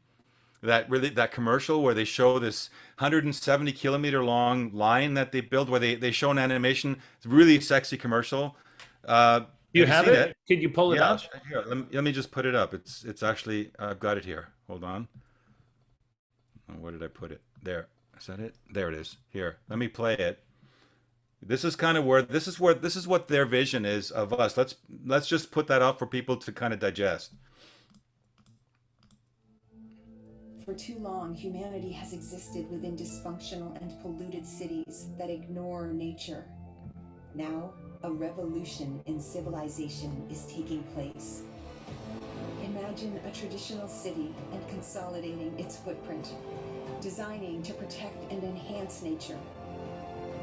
That commercial where they show this 170-kilometer long line that they build where they show an animation. It's a really sexy commercial. Do you Have you have seen it? it? Could you pull it Yeah, up? here, let me just put it up. It's actually I've got it here. Hold on. Oh, where did I put it? There. Is that it? There it is. Here. Let me play it. This is kind of where this is what their vision is of us. Let's just put that up for people to kind of digest. For too long, humanity has existed within dysfunctional and polluted cities that ignore nature. Now, a revolution in civilization is taking place. Imagine a traditional city and consolidating its footprint, designing to protect and enhance nature.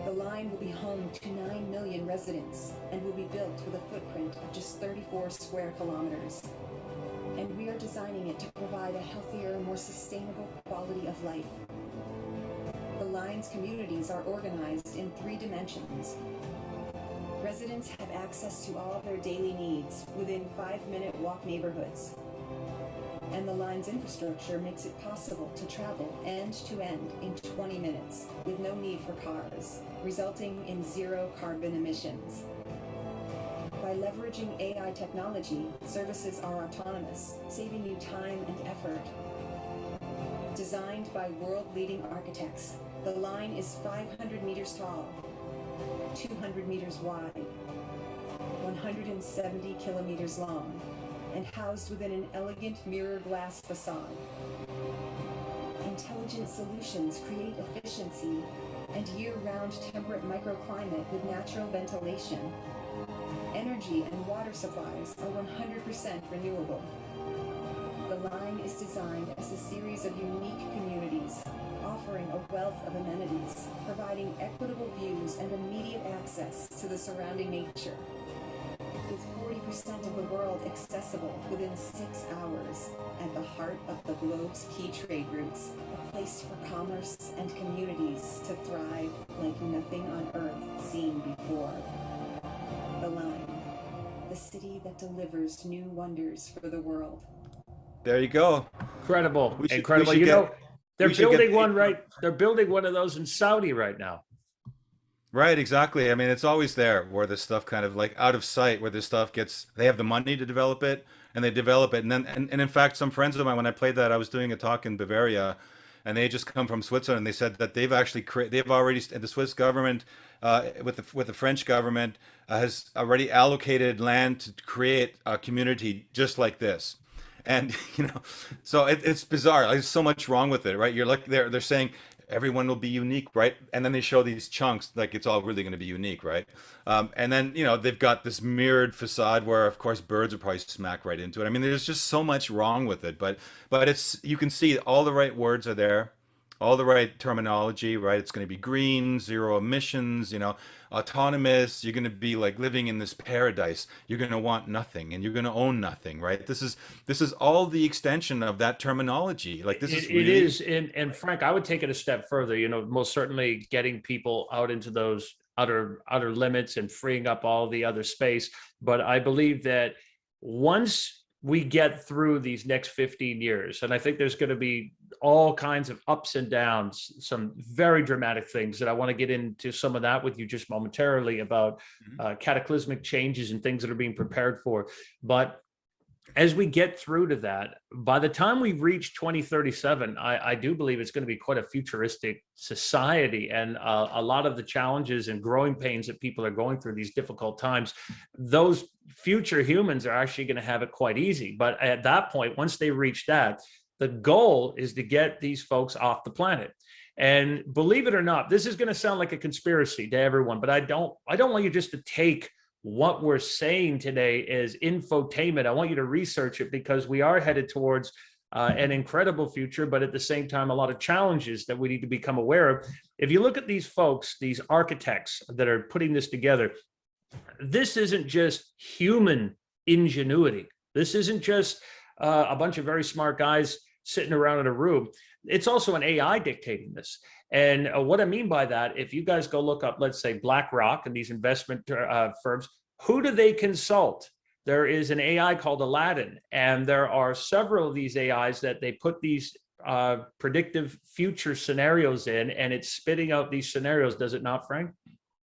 The line will be home to 9 million residents and will be built with a footprint of just 34 square kilometers. And we are designing it to provide a healthier, more sustainable quality of life. The line's communities are organized in 3 dimensions. Residents have access to all their daily needs within 5-minute walk neighborhoods. And the line's infrastructure makes it possible to travel end to end in 20 minutes with no need for cars, resulting in 0 carbon emissions. By leveraging AI technology, services are autonomous, saving you time and effort. Designed by world-leading architects, the line is 500 meters tall, 200 meters wide, 170 kilometers long, and housed within an elegant mirror glass facade. Intelligent solutions create efficiency and year-round temperate microclimate with natural ventilation. Energy and water supplies are 100% renewable. The line is designed as a series of unique communities, offering a wealth of amenities, providing equitable views and immediate access to the surrounding nature. With 40% of the world accessible within 6 hours, at the heart of the globe's key trade routes, a place for commerce and communities to thrive like nothing on Earth seen before. The Line, the city that delivers new wonders for the world. There you go. Incredible, We incredible. should get we should get paid. They're building one of those in Saudi right now. Right, exactly. I mean, it's always there where this stuff kind of like out of sight, where this stuff gets, they have the money to develop it and they develop it. And then, and in fact, some friends of mine, when I played that, I was doing a talk in Bavaria and they just come from Switzerland. And they said that they've actually they've already, the Swiss government, with the French government, has already allocated land to create a community just like this. And so it's bizarre. There's so much wrong with it, right? You're like they're saying everyone will be unique, right? And then they show these chunks like it's all really going to be unique, right? And then they've got this mirrored facade where, of course, birds are probably smack right into it. I mean, there's just so much wrong with it, but it's, you can see all the right words are there, all the right terminology, right? It's going to be green, zero emissions, autonomous. You're going to be like living in this paradise. You're going to want nothing and you're going to own nothing, right? This is all the extension of that terminology. Like this is really... It is. And Frank, I would take it a step further, most certainly getting people out into those outer limits and freeing up all the other space. But I believe that once we get through these next 15 years, and I think there's going to be all kinds of ups and downs, some very dramatic things that I want to get into some of that with you just momentarily about cataclysmic changes and things that are being prepared for. But as we get through to that, by the time we reach 2037, I do believe it's going to be quite a futuristic society. And a lot of the challenges and growing pains that people are going through these difficult times, those future humans are actually going to have it quite easy. But at that point, once they reach that, the goal is to get these folks off the planet. And believe it or not, this is going to sound like a conspiracy to everyone, but I don't want you just to take what we're saying today as infotainment. I want you to research it because we are headed towards an incredible future, but at the same time, a lot of challenges that we need to become aware of. If you look at these folks, these architects that are putting this together, this isn't just human ingenuity. This isn't just a bunch of very smart guys sitting around in a room. It's also an AI dictating this. And what I mean by that, if you guys go look up, let's say BlackRock and these investment firms, who do they consult? There is an AI called Aladdin, and there are several of these AIs that they put these predictive future scenarios in, and it's spitting out these scenarios. Does it not, Frank?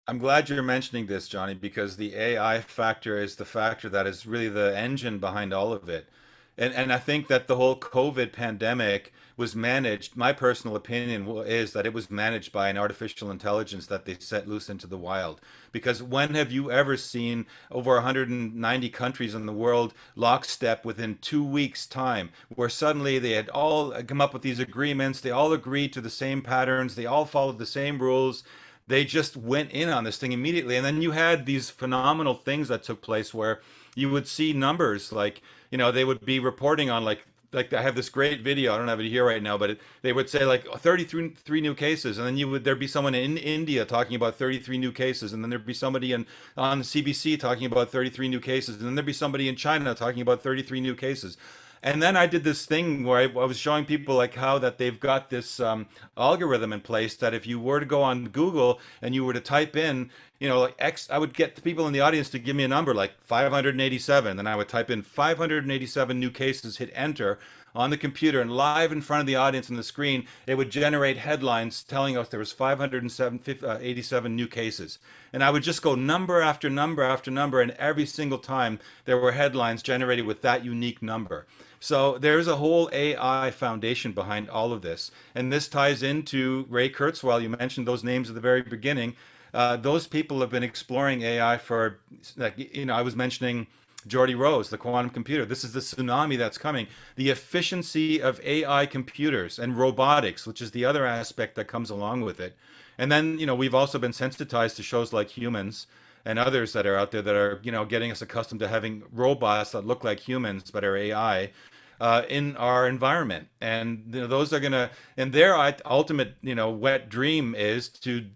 I'm glad you're mentioning this, Johnny, because the AI factor is the factor that is really the engine behind all of it. And I think that the whole COVID pandemic was managed. My personal opinion is that it was managed by an artificial intelligence that they set loose into the wild. Because when have you ever seen over 190 countries in the world lockstep within 2 weeks' time, where suddenly they had all come up with these agreements, they all agreed to the same patterns, they all followed the same rules. They just went in on this thing immediately. And then you had these phenomenal things that took place where you would see numbers like, they would be reporting on like I have this great video. I don't have it here right now, but they would say like 33 new cases, and then there'd be someone in India talking about 33 new cases, and then there'd be somebody on CBC talking about 33 new cases, and then there'd be somebody in China talking about 33 new cases. And then I did this thing where I was showing people like how that they've got this algorithm in place that if you were to go on Google and you were to type in, like X, I would get the people in the audience to give me a number like 587. Then I would type in 587 new cases, hit enter on the computer, and live in front of the audience on the screen, it would generate headlines telling us there was 587 new cases. And I would just go number after number after number, and every single time there were headlines generated with that unique number. So there's a whole AI foundation behind all of this. And this ties into Ray Kurzweil. You mentioned those names at the very beginning. Those people have been exploring AI for, I was mentioning Geordie Rose, the quantum computer. This is the tsunami that's coming. The efficiency of AI computers and robotics, which is the other aspect that comes along with it. And then, we've also been sensitized to shows like Humans and others that are out there that are, getting us accustomed to having robots that look like humans but are AI in our environment. And those are gonna, and their ultimate, wet dream is to,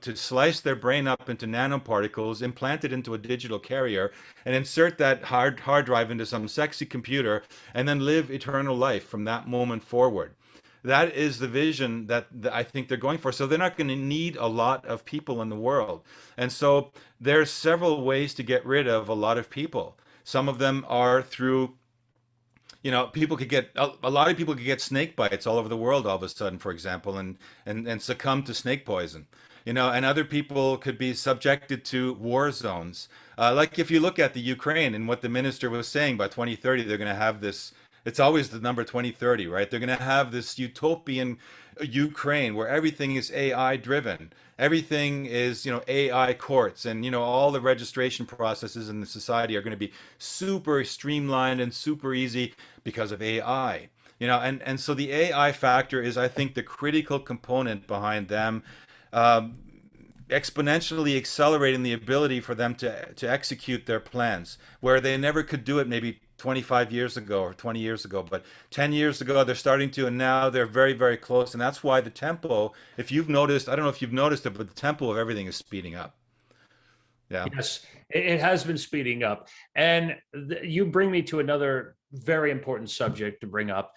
to slice their brain up into nanoparticles, implant it into a digital carrier, and insert that hard drive into some sexy computer, and then live eternal life from that moment forward. That is the vision that I think they're going for. So they're not going to need a lot of people in the world. And so there's several ways to get rid of a lot of people. Some of them are through you know, people could get a lot of people could get snake bites all over the world all of a sudden, for example, and succumb to snake poison. You know, and other people could be subjected to war zones. Like if you look at the Ukraine and what the minister was saying, by 2030 they're going to have this. It's always the number 2030, right? They're going to have this utopian Ukraine where everything is AI driven. Everything is, you know, AI courts, and, you know, all the registration processes in the society are going to be super streamlined and super easy because of AI. You know, and so the AI factor is, I think, the critical component behind them um, exponentially accelerating the ability for them to execute their plans where they never could do it maybe 25 years ago or 20 years ago, but 10 years ago they're starting to, and now they're very, very close. And that's why the tempo, if you've noticed, I don't know if you've noticed it, but the tempo of everything is speeding up. Yeah. Yes, it has been speeding up. And you bring me to another very important subject to bring up.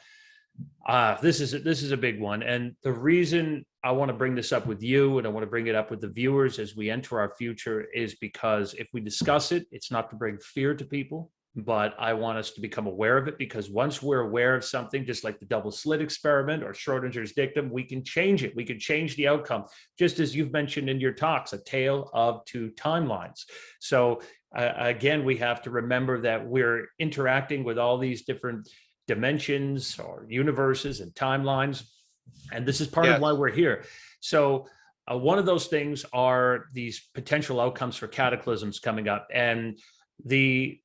This is a big one, and the reason I want to bring this up with you and I want to bring it up with the viewers as we enter our future is because if we discuss it, it's not to bring fear to people, but I want us to become aware of it, because once we're aware of something, just like the double slit experiment or Schrodinger's dictum, we can change it. We can change the outcome, just as you've mentioned in your talks, a tale of two timelines. So again, we have to remember that we're interacting with all these different dimensions or universes and timelines, and this is part of why we're here. So one of those things are these potential outcomes for cataclysms coming up, and the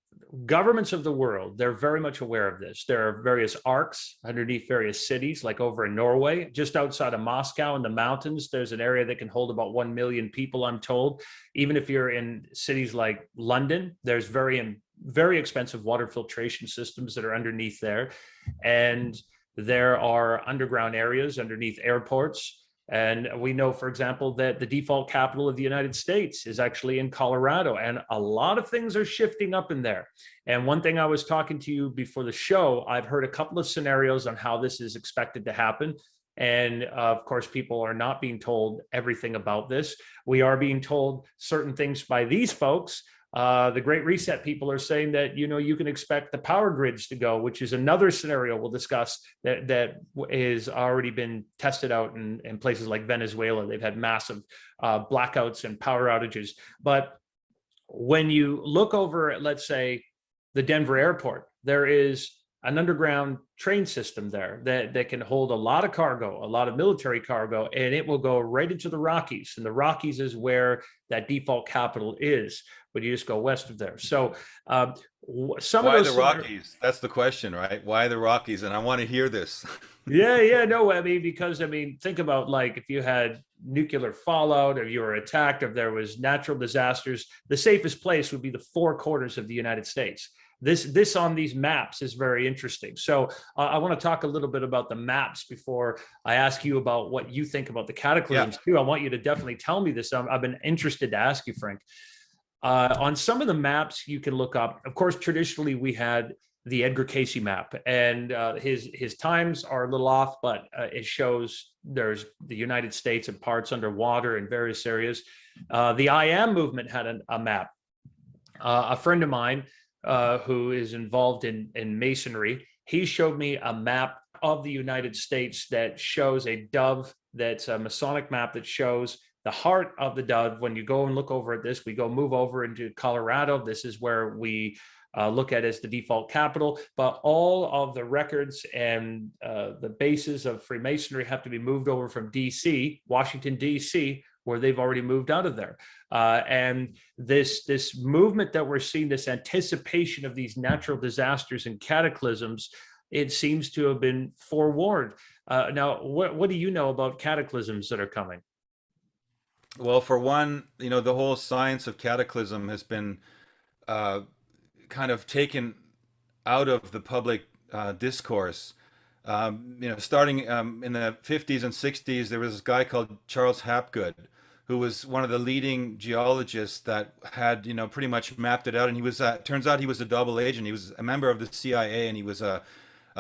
governments of the world, they're very much aware of this. There are various arcs underneath various cities, like over in Norway, just outside of Moscow in the mountains. There's an area that can hold about 1 million people, I'm told. Even if you're in cities like London, there's very expensive water filtration systems that are underneath there. And there are underground areas underneath airports. And we know, for example, that the default capital of the United States is actually in Colorado, and a lot of things are shifting up in there. And one thing I was talking to you before the show, I've heard a couple of scenarios on how this is expected to happen. And of course, people are not being told everything about this. We are being told certain things by these folks. The Great Reset people are saying that, you know, you can expect the power grids to go, which is another scenario we'll discuss that is already been tested out in places like Venezuela. They've had massive blackouts and power outages. But when you look over at, let's say, the Denver airport, there is an underground train system there that can hold a lot of cargo, a lot of military cargo, and it will go right into the Rockies. And the Rockies is where that default capital is, but you just go west of there. So some of Why those the Rockies? That's the question, right? Why the Rockies? And I want to hear this. no, I mean, because I mean, think about, like, if you had nuclear fallout, or you were attacked, or there was natural disasters, the safest place would be the four corners of the United States. This on these maps is very interesting. So I want to talk a little bit about the maps before I ask you about what you think about the cataclysms too. I want you to definitely tell me this. I've been interested to ask you, Frank. On some of the maps you can look up, of course, traditionally we had the Edgar Casey map, and his times are a little off, but it shows there's the United States and parts underwater in various areas. The I Am movement had a map. A friend of mine who is involved in masonry, he showed me a map of the United States that shows a dove. That's a Masonic map that shows the heart of the dove. When you go and look over at this, we go move over into Colorado. This is where we look at as the default capital, but all of the records and the bases of Freemasonry have to be moved over from DC, Washington, DC, where they've already moved out of there. And this movement that we're seeing, this anticipation of these natural disasters and cataclysms, it seems to have been forewarned. Now, what do you know about cataclysms that are coming? Well, for one, you know, the whole science of cataclysm has been uh, kind of taken out of the public discourse. You know, starting in the 50s and 60s, there was this guy called Charles Hapgood, who was one of the leading geologists that had, you know, pretty much mapped it out. And he was, turns out he was a double agent. He was a member of the CIA, and he was a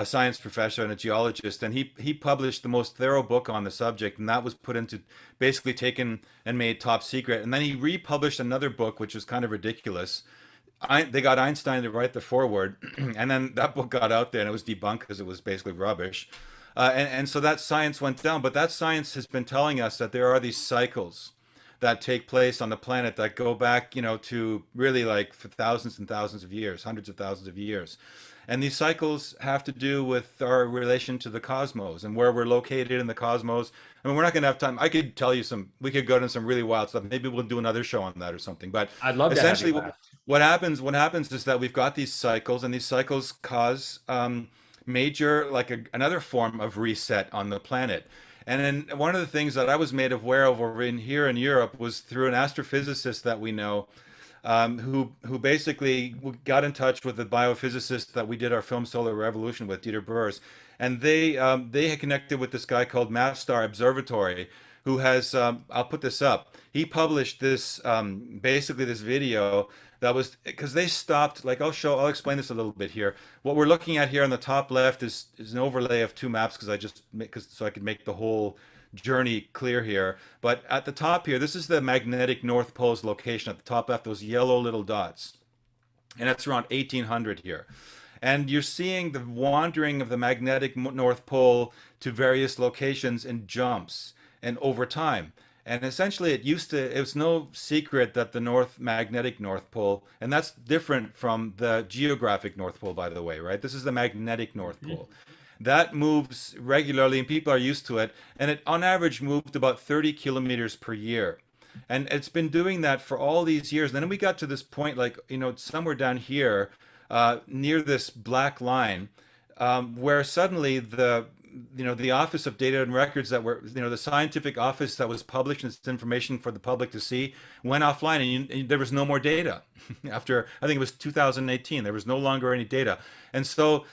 science professor and a geologist. And he published the most thorough book on the subject, and that was put into, basically taken and made top secret. And then he republished another book, which was kind of ridiculous, They got Einstein to write the foreword, and then that book got out there and it was debunked because it was basically rubbish. And so that science went down. But that science has been telling us that there are these cycles that take place on the planet that go back, to really like for thousands and thousands of years, hundreds of thousands of years. And these cycles have to do with our relation to the cosmos and where we're located in the cosmos. I mean, we're not going to have time. I could tell you we could go into some really wild stuff. Maybe we'll do another show on that or something. But I'd love to have you essentially, back. what happens is that we've got these cycles, and these cycles cause major, like another form of reset on the planet. And then one of the things that I was made aware of over here in Europe was through an astrophysicist that we know, who basically got in touch with the biophysicist that we did our film Solar Revolution with, Dieter Burrs, and they had connected with this guy called Mapstar Observatory, who has I'll put this up. He published this basically this video that was because they stopped. Like I'll explain this a little bit here. What we're looking at here on the top left is an overlay of two maps because so I could make the whole journey clear here. But at the top here, this is the magnetic North Pole's location. At the top left, those yellow little dots, and it's around 1800 here. And you're seeing the wandering of the magnetic North Pole to various locations in jumps and over time. And essentially, it was no secret that the magnetic North Pole, and that's different from the geographic North Pole, by the way, right? This is the magnetic North Pole. That moves regularly, and people are used to it. And it, on average, moved about 30 kilometers per year. And it's been doing that for all these years. And then we got to this point, like, somewhere down here, near this black line, where suddenly the Office of Data and Records that were, the scientific office that was publishing this information for the public to see went offline, and there was no more data. After, I think it was 2018, there was no longer any data. And so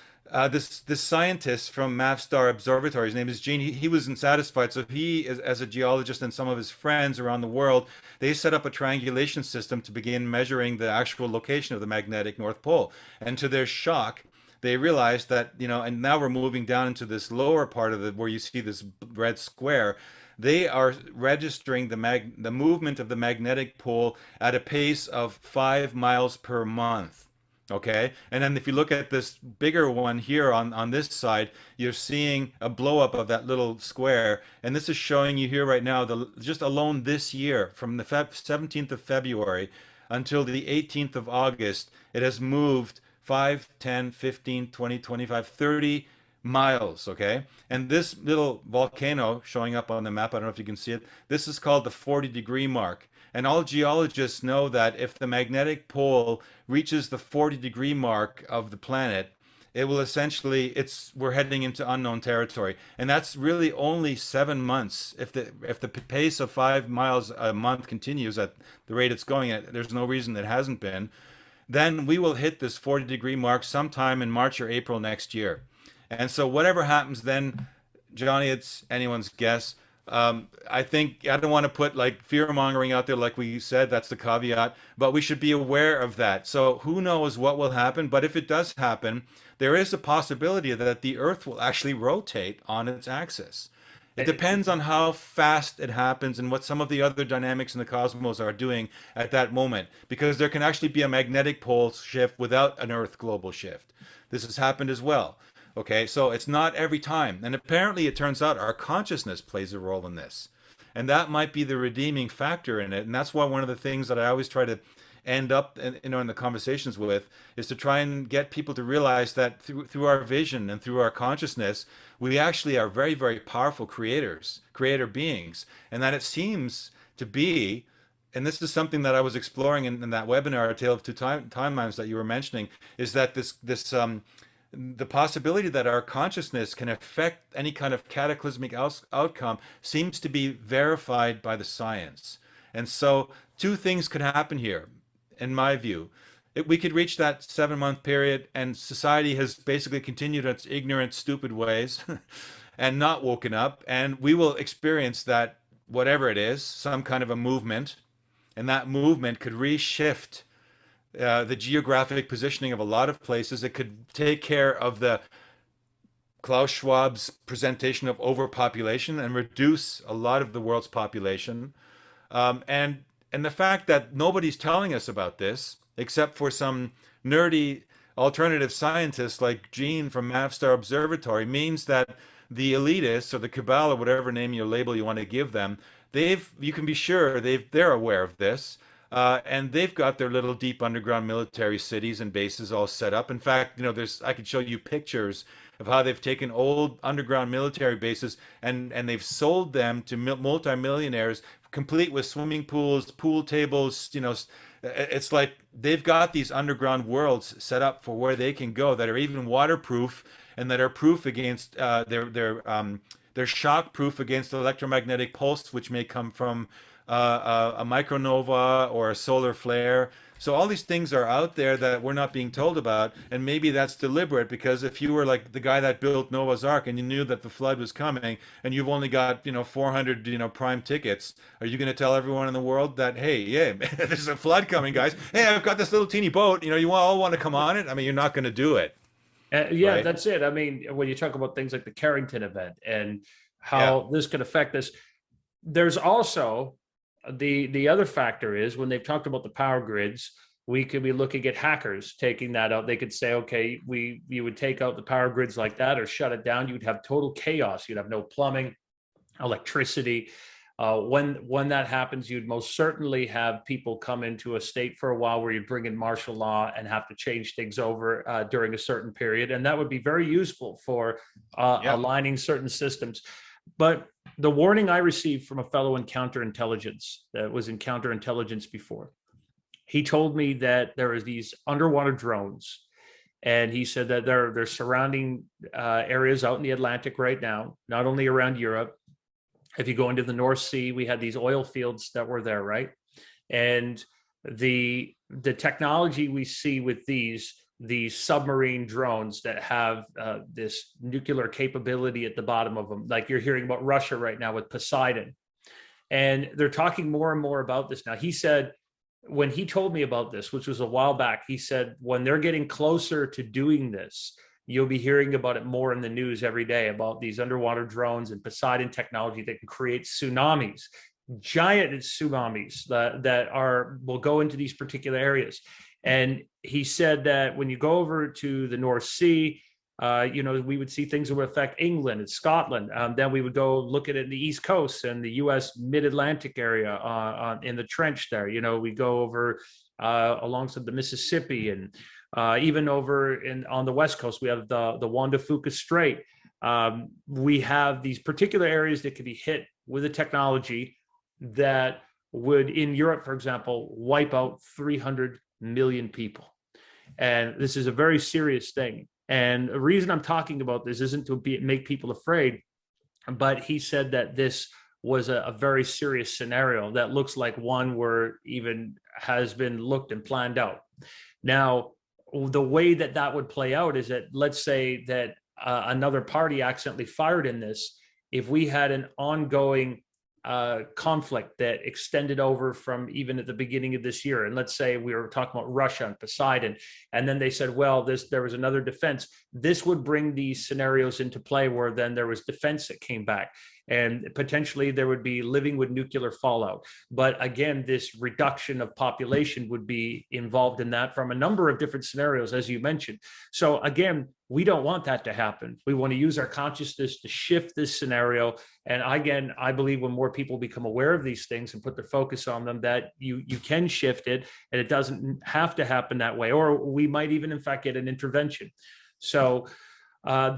this scientist from Mapstar Observatory, his name is Gene, he wasn't satisfied. So he, as a geologist and some of his friends around the world, they set up a triangulation system to begin measuring the actual location of the magnetic North Pole. And to their shock, they realized that, and now we're moving down into this lower part of it where you see this red square. They are registering the movement of the magnetic pole at a pace of 5 miles per month. Okay. And then if you look at this bigger one here on this side, you're seeing a blow up of that little square. And this is showing you here right now, just alone this year, from the 17th of February until the 18th of August, it has moved 5, 10, 15, 20, 25, 30 miles, okay? And this little volcano showing up on the map, I don't know if you can see it, this is called the 40-degree mark. And all geologists know that if the magnetic pole reaches the 40-degree mark of the planet, it will essentially, we're heading into unknown territory. And that's really only 7 months. If the pace of 5 miles a month continues at the rate it's going at, there's no reason it hasn't been, then we will hit this 40-degree mark sometime in March or April next year. And so whatever happens then, Johnny, it's anyone's guess. I think I don't want to put like fear mongering out there, like we said, that's the caveat, but we should be aware of that. So who knows what will happen? But if it does happen, there is a possibility that the Earth will actually rotate on its axis. It depends on how fast it happens and what some of the other dynamics in the cosmos are doing at that moment, because there can actually be a magnetic pole shift without an Earth global shift. This has happened as well. Okay, so it's not every time. And apparently it turns out our consciousness plays a role in this. And that might be the redeeming factor in it. And that's why one of the things that I always try to end up in the conversations with is to try and get people to realize that through our vision and through our consciousness, we actually are very, very powerful creator beings. And that it seems to be, and this is something that I was exploring in that webinar, A Tale of Two Timelines that you were mentioning, is that the possibility that our consciousness can affect any kind of cataclysmic outcome seems to be verified by the science. And so two things could happen here, in my view. We could reach that 7-month period and society has basically continued its ignorant, stupid ways and not woken up. And we will experience that, whatever it is, some kind of a movement. And that movement could reshift the geographic positioning of a lot of places. It could take care of the Klaus Schwab's presentation of overpopulation and reduce a lot of the world's population. And and the fact that nobody's telling us about this except for some nerdy alternative scientists like Gene from Mavstar Observatory means that the elitists or the cabal or whatever name you label you want to give them, you can be sure they're aware of this. And they've got their little deep underground military cities and bases all set up. In fact, I could show you pictures of how they've taken old underground military bases and they've sold them to multimillionaires, complete with swimming pools, pool tables. It's like they've got these underground worlds set up for where they can go that are even waterproof and that are proof against they're shock proof against the electromagnetic pulse, which may come from a micronova or a solar flare. So all these things are out there that we're not being told about, and maybe that's deliberate because if you were like the guy that built Noah's Ark and you knew that the flood was coming and you've only got 400 prime tickets, are you going to tell everyone in the world that, hey, yeah, there's a flood coming, guys? Hey, I've got this little teeny boat. You all want to come on it? I mean, you're not going to do it. Yeah, right? that's it. I mean, when you talk about things like the Carrington event and Yeah. how this could affect this, there's also the other factor is when they've talked about the power grids, we could be looking at hackers taking that out. They could say, okay, you would take out the power grids like that or shut it down. You'd have total chaos. You'd have no plumbing, electricity. When that happens, you'd most certainly have people come into a state for a while where you bring in martial law and have to change things over during a certain period. And that would be very useful for aligning certain systems. But the warning I received from a fellow in counterintelligence that was in counterintelligence before, he told me that there is these underwater drones, and he said that they're surrounding areas out in the Atlantic right now, not only around Europe. If you go into the North Sea, we had these oil fields that were there, right? And the technology we see with these submarine drones that have this nuclear capability at the bottom of them, like you're hearing about Russia right now with Poseidon, and they're talking more and more about this now. He said when he told me about this, which was a while back, he said when they're getting closer to doing this, you'll be hearing about it more in the news every day about these underwater drones and Poseidon technology that can create tsunamis, giant tsunamis that will go into these particular areas. And he said that when you go over to the North Sea, we would see things that would affect England and Scotland. Then we would go look at it in the East Coast and the U.S. Mid-Atlantic area in the trench there. We go over alongside the Mississippi and even over on the West Coast, we have the Juan de Fuca Strait. We have these particular areas that could be hit with a technology that would, in Europe, for example, wipe out 300 million people. And this is a very serious thing. And the reason I'm talking about this isn't to make people afraid, but he said that this was a very serious scenario that looks like one where even has been looked and planned out. Now, the way that would play out is that, let's say that another party accidentally fired in this. If we had an ongoing conflict that extended over from even at the beginning of this year, and let's say we were talking about Russia and Poseidon, and then they said, well, there was another defense, this would bring these scenarios into play where then there was defense that came back, and potentially there would be living with nuclear fallout. But again, this reduction of population would be involved in that from a number of different scenarios, as you mentioned. So again, we don't want that to happen. We want to use our consciousness to shift this scenario. And again, I believe when more people become aware of these things and put their focus on them, that you can shift it and it doesn't have to happen that way. Or we might even, in fact, get an intervention. So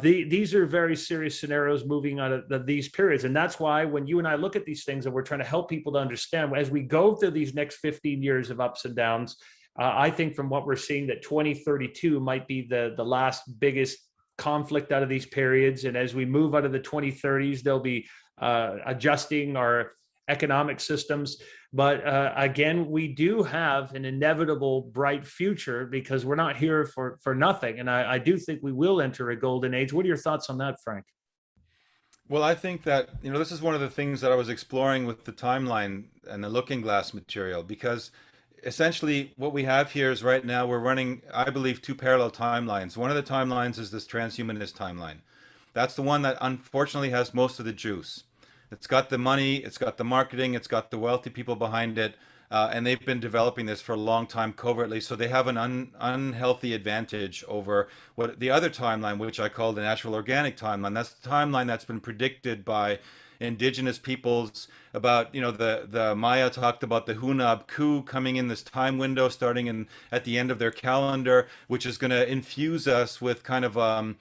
these are very serious scenarios moving out of these periods. And that's why when you and I look at these things and we're trying to help people to understand, as we go through these next 15 years of ups and downs, I think from what we're seeing that 2032 might be the last biggest conflict out of these periods. And as we move out of the 2030s, they'll be adjusting our economic systems. But again, we do have an inevitable bright future because we're not here for nothing. And I do think we will enter a golden age. What are your thoughts on that, Frank? Well, I think that, this is one of the things that I was exploring with the timeline and the looking glass material, because essentially what we have here is right now we're running, I believe, two parallel timelines. One of the timelines is this transhumanist timeline. That's the one that unfortunately has most of the juice. It's got the money, it's got the marketing, it's got the wealthy people behind it. and they've been developing this for a long time covertly. So they have an unhealthy advantage over what the other timeline, which I call the natural organic timeline. That's the timeline that's been predicted by indigenous peoples. About, the Maya talked about the Hunab Ku coming in this time window starting in at the end of their calendar, which is going to infuse us with kind of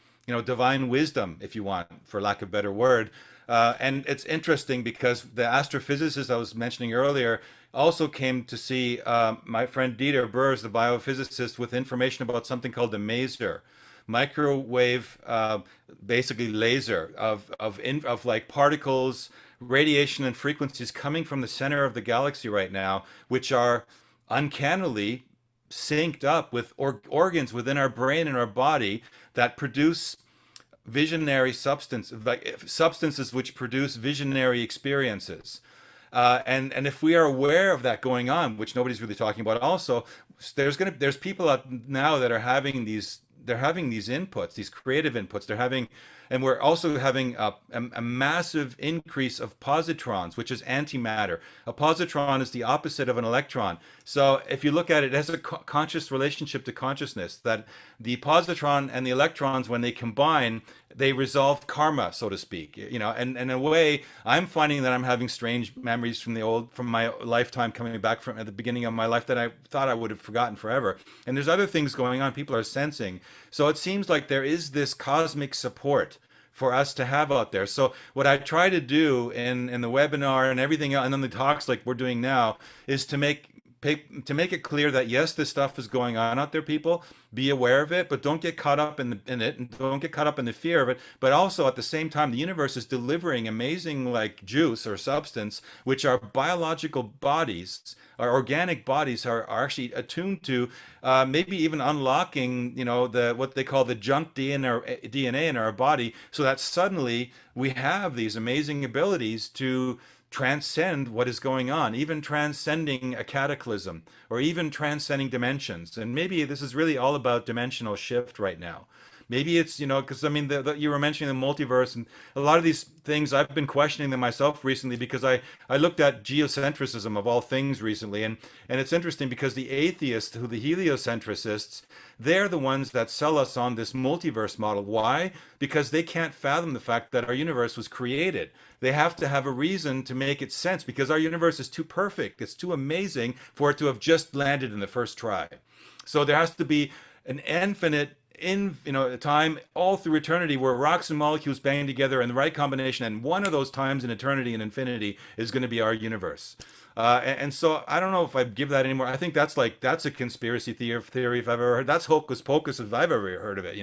divine wisdom, if you want, for lack of a better word. And it's interesting because the astrophysicist I was mentioning earlier also came to see my friend Dieter Burrs, the biophysicist, with information about something called the maser, microwave, basically laser of like particles, radiation, and frequencies coming from the center of the galaxy right now, which are uncannily synced up with organs within our brain and our body that produce visionary substance, like substances which produce visionary experiences. And if we are aware of that going on, which nobody's really talking about, also there's people out now that are having these inputs, these creative inputs. And we're also having a massive increase of positrons, which is antimatter. A positron is the opposite of an electron. So if you look at it, it has a conscious relationship to consciousness, that the positron and the electrons, when they combine, they resolve karma, so to speak. And in a way, I'm finding that I'm having strange memories from my lifetime coming back from at the beginning of my life that I thought I would have forgotten forever. And there's other things going on people are sensing. So it seems like there is this cosmic support for us to have out there. So what I try to do in the webinar and everything else, and then the talks like we're doing now, is to make it clear that yes, this stuff is going on out there. People, be aware of it, but don't get caught up in it, and don't get caught up in the fear of it. But also at the same time, the universe is delivering amazing like juice or substance, which our biological bodies, our organic bodies, are actually attuned to. Maybe even unlocking, what they call the junk DNA in our body, so that suddenly we have these amazing abilities to transcend what is going on, even transcending a cataclysm, or even transcending dimensions. And maybe this is really all about dimensional shift right now. Maybe it's, because I mean, you were mentioning the multiverse, and a lot of these things, I've been questioning them myself recently because I looked at geocentrism of all things recently. And it's interesting because the atheists, the heliocentricists, they're the ones that sell us on this multiverse model. Why? Because they can't fathom the fact that our universe was created. They have to have a reason to make it sense because our universe is too perfect. It's too amazing for it to have just landed in the first try. So there has to be an infinite time all through eternity where rocks and molecules bang together in the right combination, and one of those times in eternity and infinity is going to be our universe. And so I don't know if I give that anymore. I think that's a conspiracy theory if I've ever heard. That's hocus pocus if I've ever heard of it.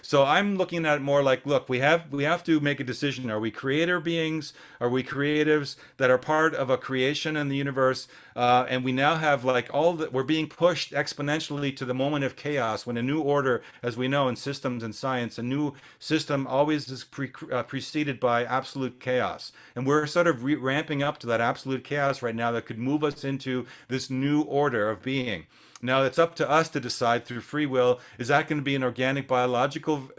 So I'm looking at it more like, look, we have to make a decision. Are we creator beings? Are we creatives that are part of a creation in the universe? And we now have like we're being pushed exponentially to the moment of chaos, when a new order, as we know in systems and science, a new system always is preceded by absolute chaos. And we're sort of ramping up to that absolute chaos right now that could move us into this new order of being. Now it's up to us to decide through free will, is that going to be an organic biological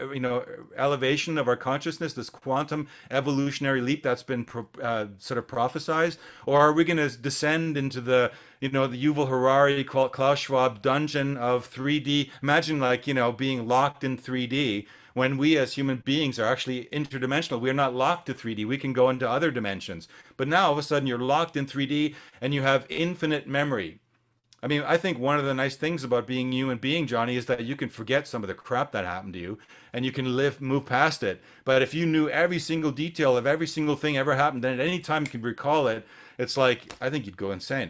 elevation of our consciousness, this quantum evolutionary leap that's been sort of prophesized, or are we going to descend into the the Yuval Harari, Klaus Schwab dungeon of 3D? Imagine being locked in 3D, when we as human beings are actually interdimensional. We're not locked to 3D. We can go into other dimensions. But now all of a sudden you're locked in 3D and you have infinite memory. I mean, I think one of the nice things about being human being, Johnny, is that you can forget some of the crap that happened to you and you can move past it. But if you knew every single detail of every single thing ever happened, then at any time you could recall it, it's like, I think you'd go insane.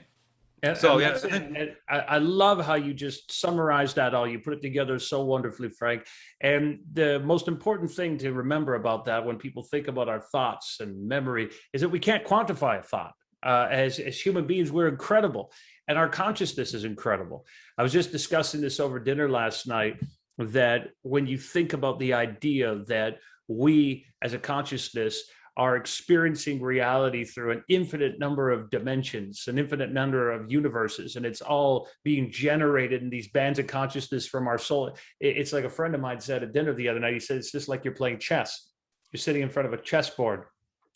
So yeah, and I love how you just summarized that all. You put it together so wonderfully, Frank. And the most important thing to remember about that when people think about our thoughts and memory is that we can't quantify a thought. As human beings, we're incredible, and our consciousness is incredible. I was just discussing this over dinner last night, that when you think about the idea that we as a consciousness are experiencing reality through an infinite number of dimensions, an infinite number of universes, and it's all being generated in these bands of consciousness from our soul. It's like a friend of mine said at dinner the other night. He said, it's just like you're playing chess. You're sitting in front of a chessboard,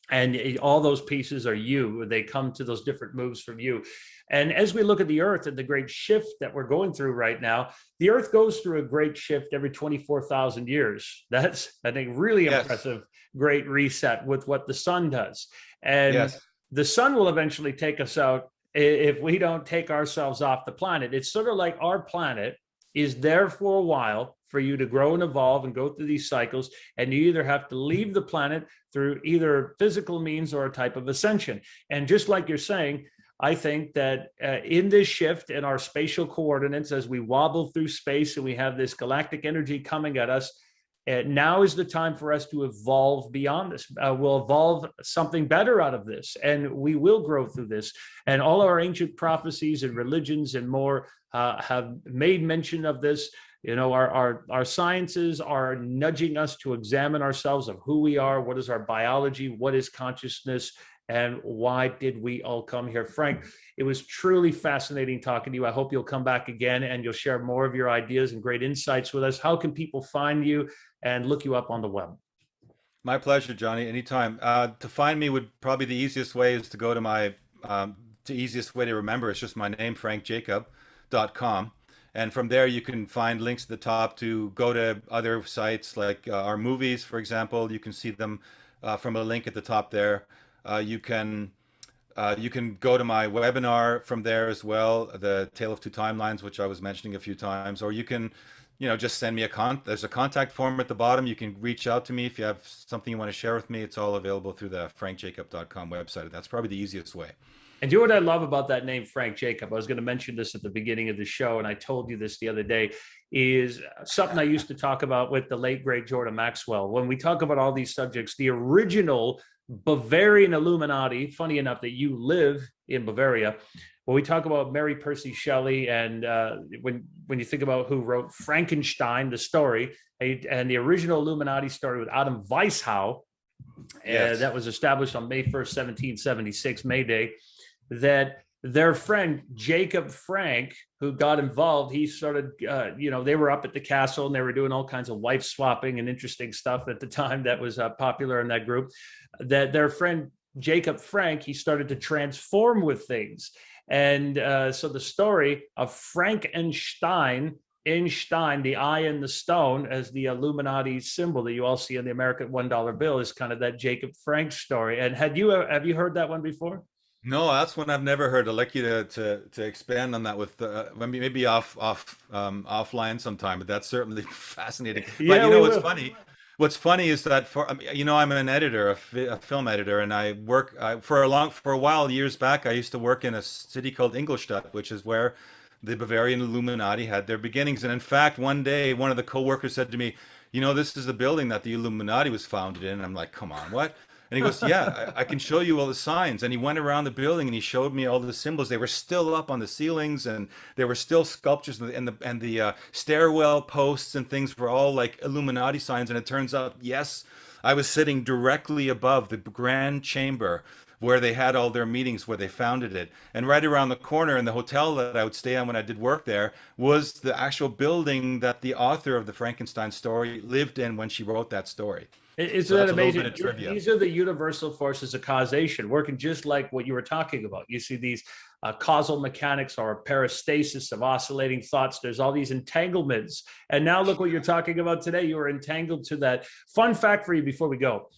And all those pieces are you. They come to those different moves from you. And as we look at the Earth and the great shift that we're going through right now, the Earth goes through a great shift every 24,000 years. That's, I think, really Yes. impressive, great reset with what the sun does. And Yes. the sun will eventually take us out if we don't take ourselves off the planet. It's sort of like our planet is there for a while for you to grow and evolve and go through these cycles. And you either have to leave the planet through either physical means or a type of ascension. And just like you're saying, I think that in this shift in our spatial coordinates, as we wobble through space and we have this galactic energy coming at us, now is the time for us to evolve beyond this. We'll evolve something better out of this, and we will grow through this. And all our ancient prophecies and religions and more have made mention of this. You know, our sciences are nudging us to examine ourselves of who we are, what is our biology, what is consciousness, and why did we all come here. Frank, it was truly fascinating talking to you. I hope you'll come back again and you'll share more of your ideas and great insights with us. How can people find you and look you up on the web? My pleasure, Johnny. Anytime. To find me would probably the easiest way is to go to my, the easiest way to remember is just my name, frankjacob.com. And from there, you can find links at the top to go to other sites like our movies, for example. You can see them from a link at the top there. You can go to my webinar from there as well, the Tale of Two Timelines, which I was mentioning a few times, or you can, just send me there's a contact form at the bottom. You can reach out to me if you have something you want to share with me. It's all available through the frankjacob.com website. That's probably the easiest way. And you know what I love about that name, Frank Jacob? I was going to mention this at the beginning of the show, and I told you this the other day, is something I used to talk about with the late, great Jordan Maxwell. When we talk about all these subjects, the original Bavarian Illuminati, funny enough that you live in Bavaria, when we talk about Mary Percy Shelley, and when you think about who wrote Frankenstein, the story, and the original Illuminati started with Adam Weishaupt, Yes. that was established on May 1st, 1776, May Day, that their friend Jacob Frank, who got involved, he started, they were up at the castle and they were doing all kinds of wife swapping and interesting stuff at the time that was popular in that group, that their friend Jacob Frank, he started to transform with things. And so the story of Frankenstein, the eye in the stone, as the Illuminati symbol that you all see in the American $1 bill, is kind of that Jacob Frank story. And have you heard that one before? No, that's one I've never heard. I'd like you to expand on that with maybe offline sometime. But that's certainly fascinating. Yeah, But what's will. funny? What's funny is that I'm an editor, a film editor, and I work for a while years back. I used to work in a city called Ingolstadt, which is where the Bavarian Illuminati had their beginnings. And in fact, one day, one of the coworkers said to me, "This is the building that the Illuminati was founded in." And I'm like, "Come on, what?" And he goes, "Yeah, I can show you all the signs." And he went around the building and he showed me all the symbols. They were still up on the ceilings, and there were still sculptures, and the stairwell posts and things were all like Illuminati signs. And it turns out, yes, I was sitting directly above the grand chamber where they had all their meetings, where they founded it. And right around the corner in the hotel that I would stay on when I did work there was the actual building that the author of the Frankenstein story lived in when she wrote that story. Isn't So that that's a little bit amazing? of trivia. These are the universal forces of causation, working just like what you were talking about. You see these causal mechanics or peristasis of oscillating thoughts. There's all these entanglements. And now look what you're talking about today. You were entangled to that. Fun fact for you before we go.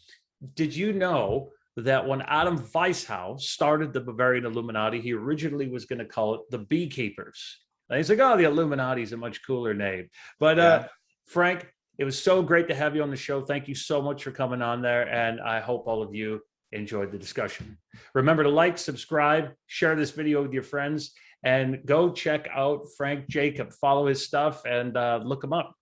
Did you know that when Adam Weishaupt started the Bavarian Illuminati, he originally was going to call it the Beekeepers? And he's like, oh, the Illuminati is a much cooler name. But Yeah. Frank, it was so great to have you on the show. Thank you so much for coming on there. And I hope all of you enjoyed the discussion. Remember to like, subscribe, share this video with your friends, and go check out Frank Jacob. Follow his stuff and look him up.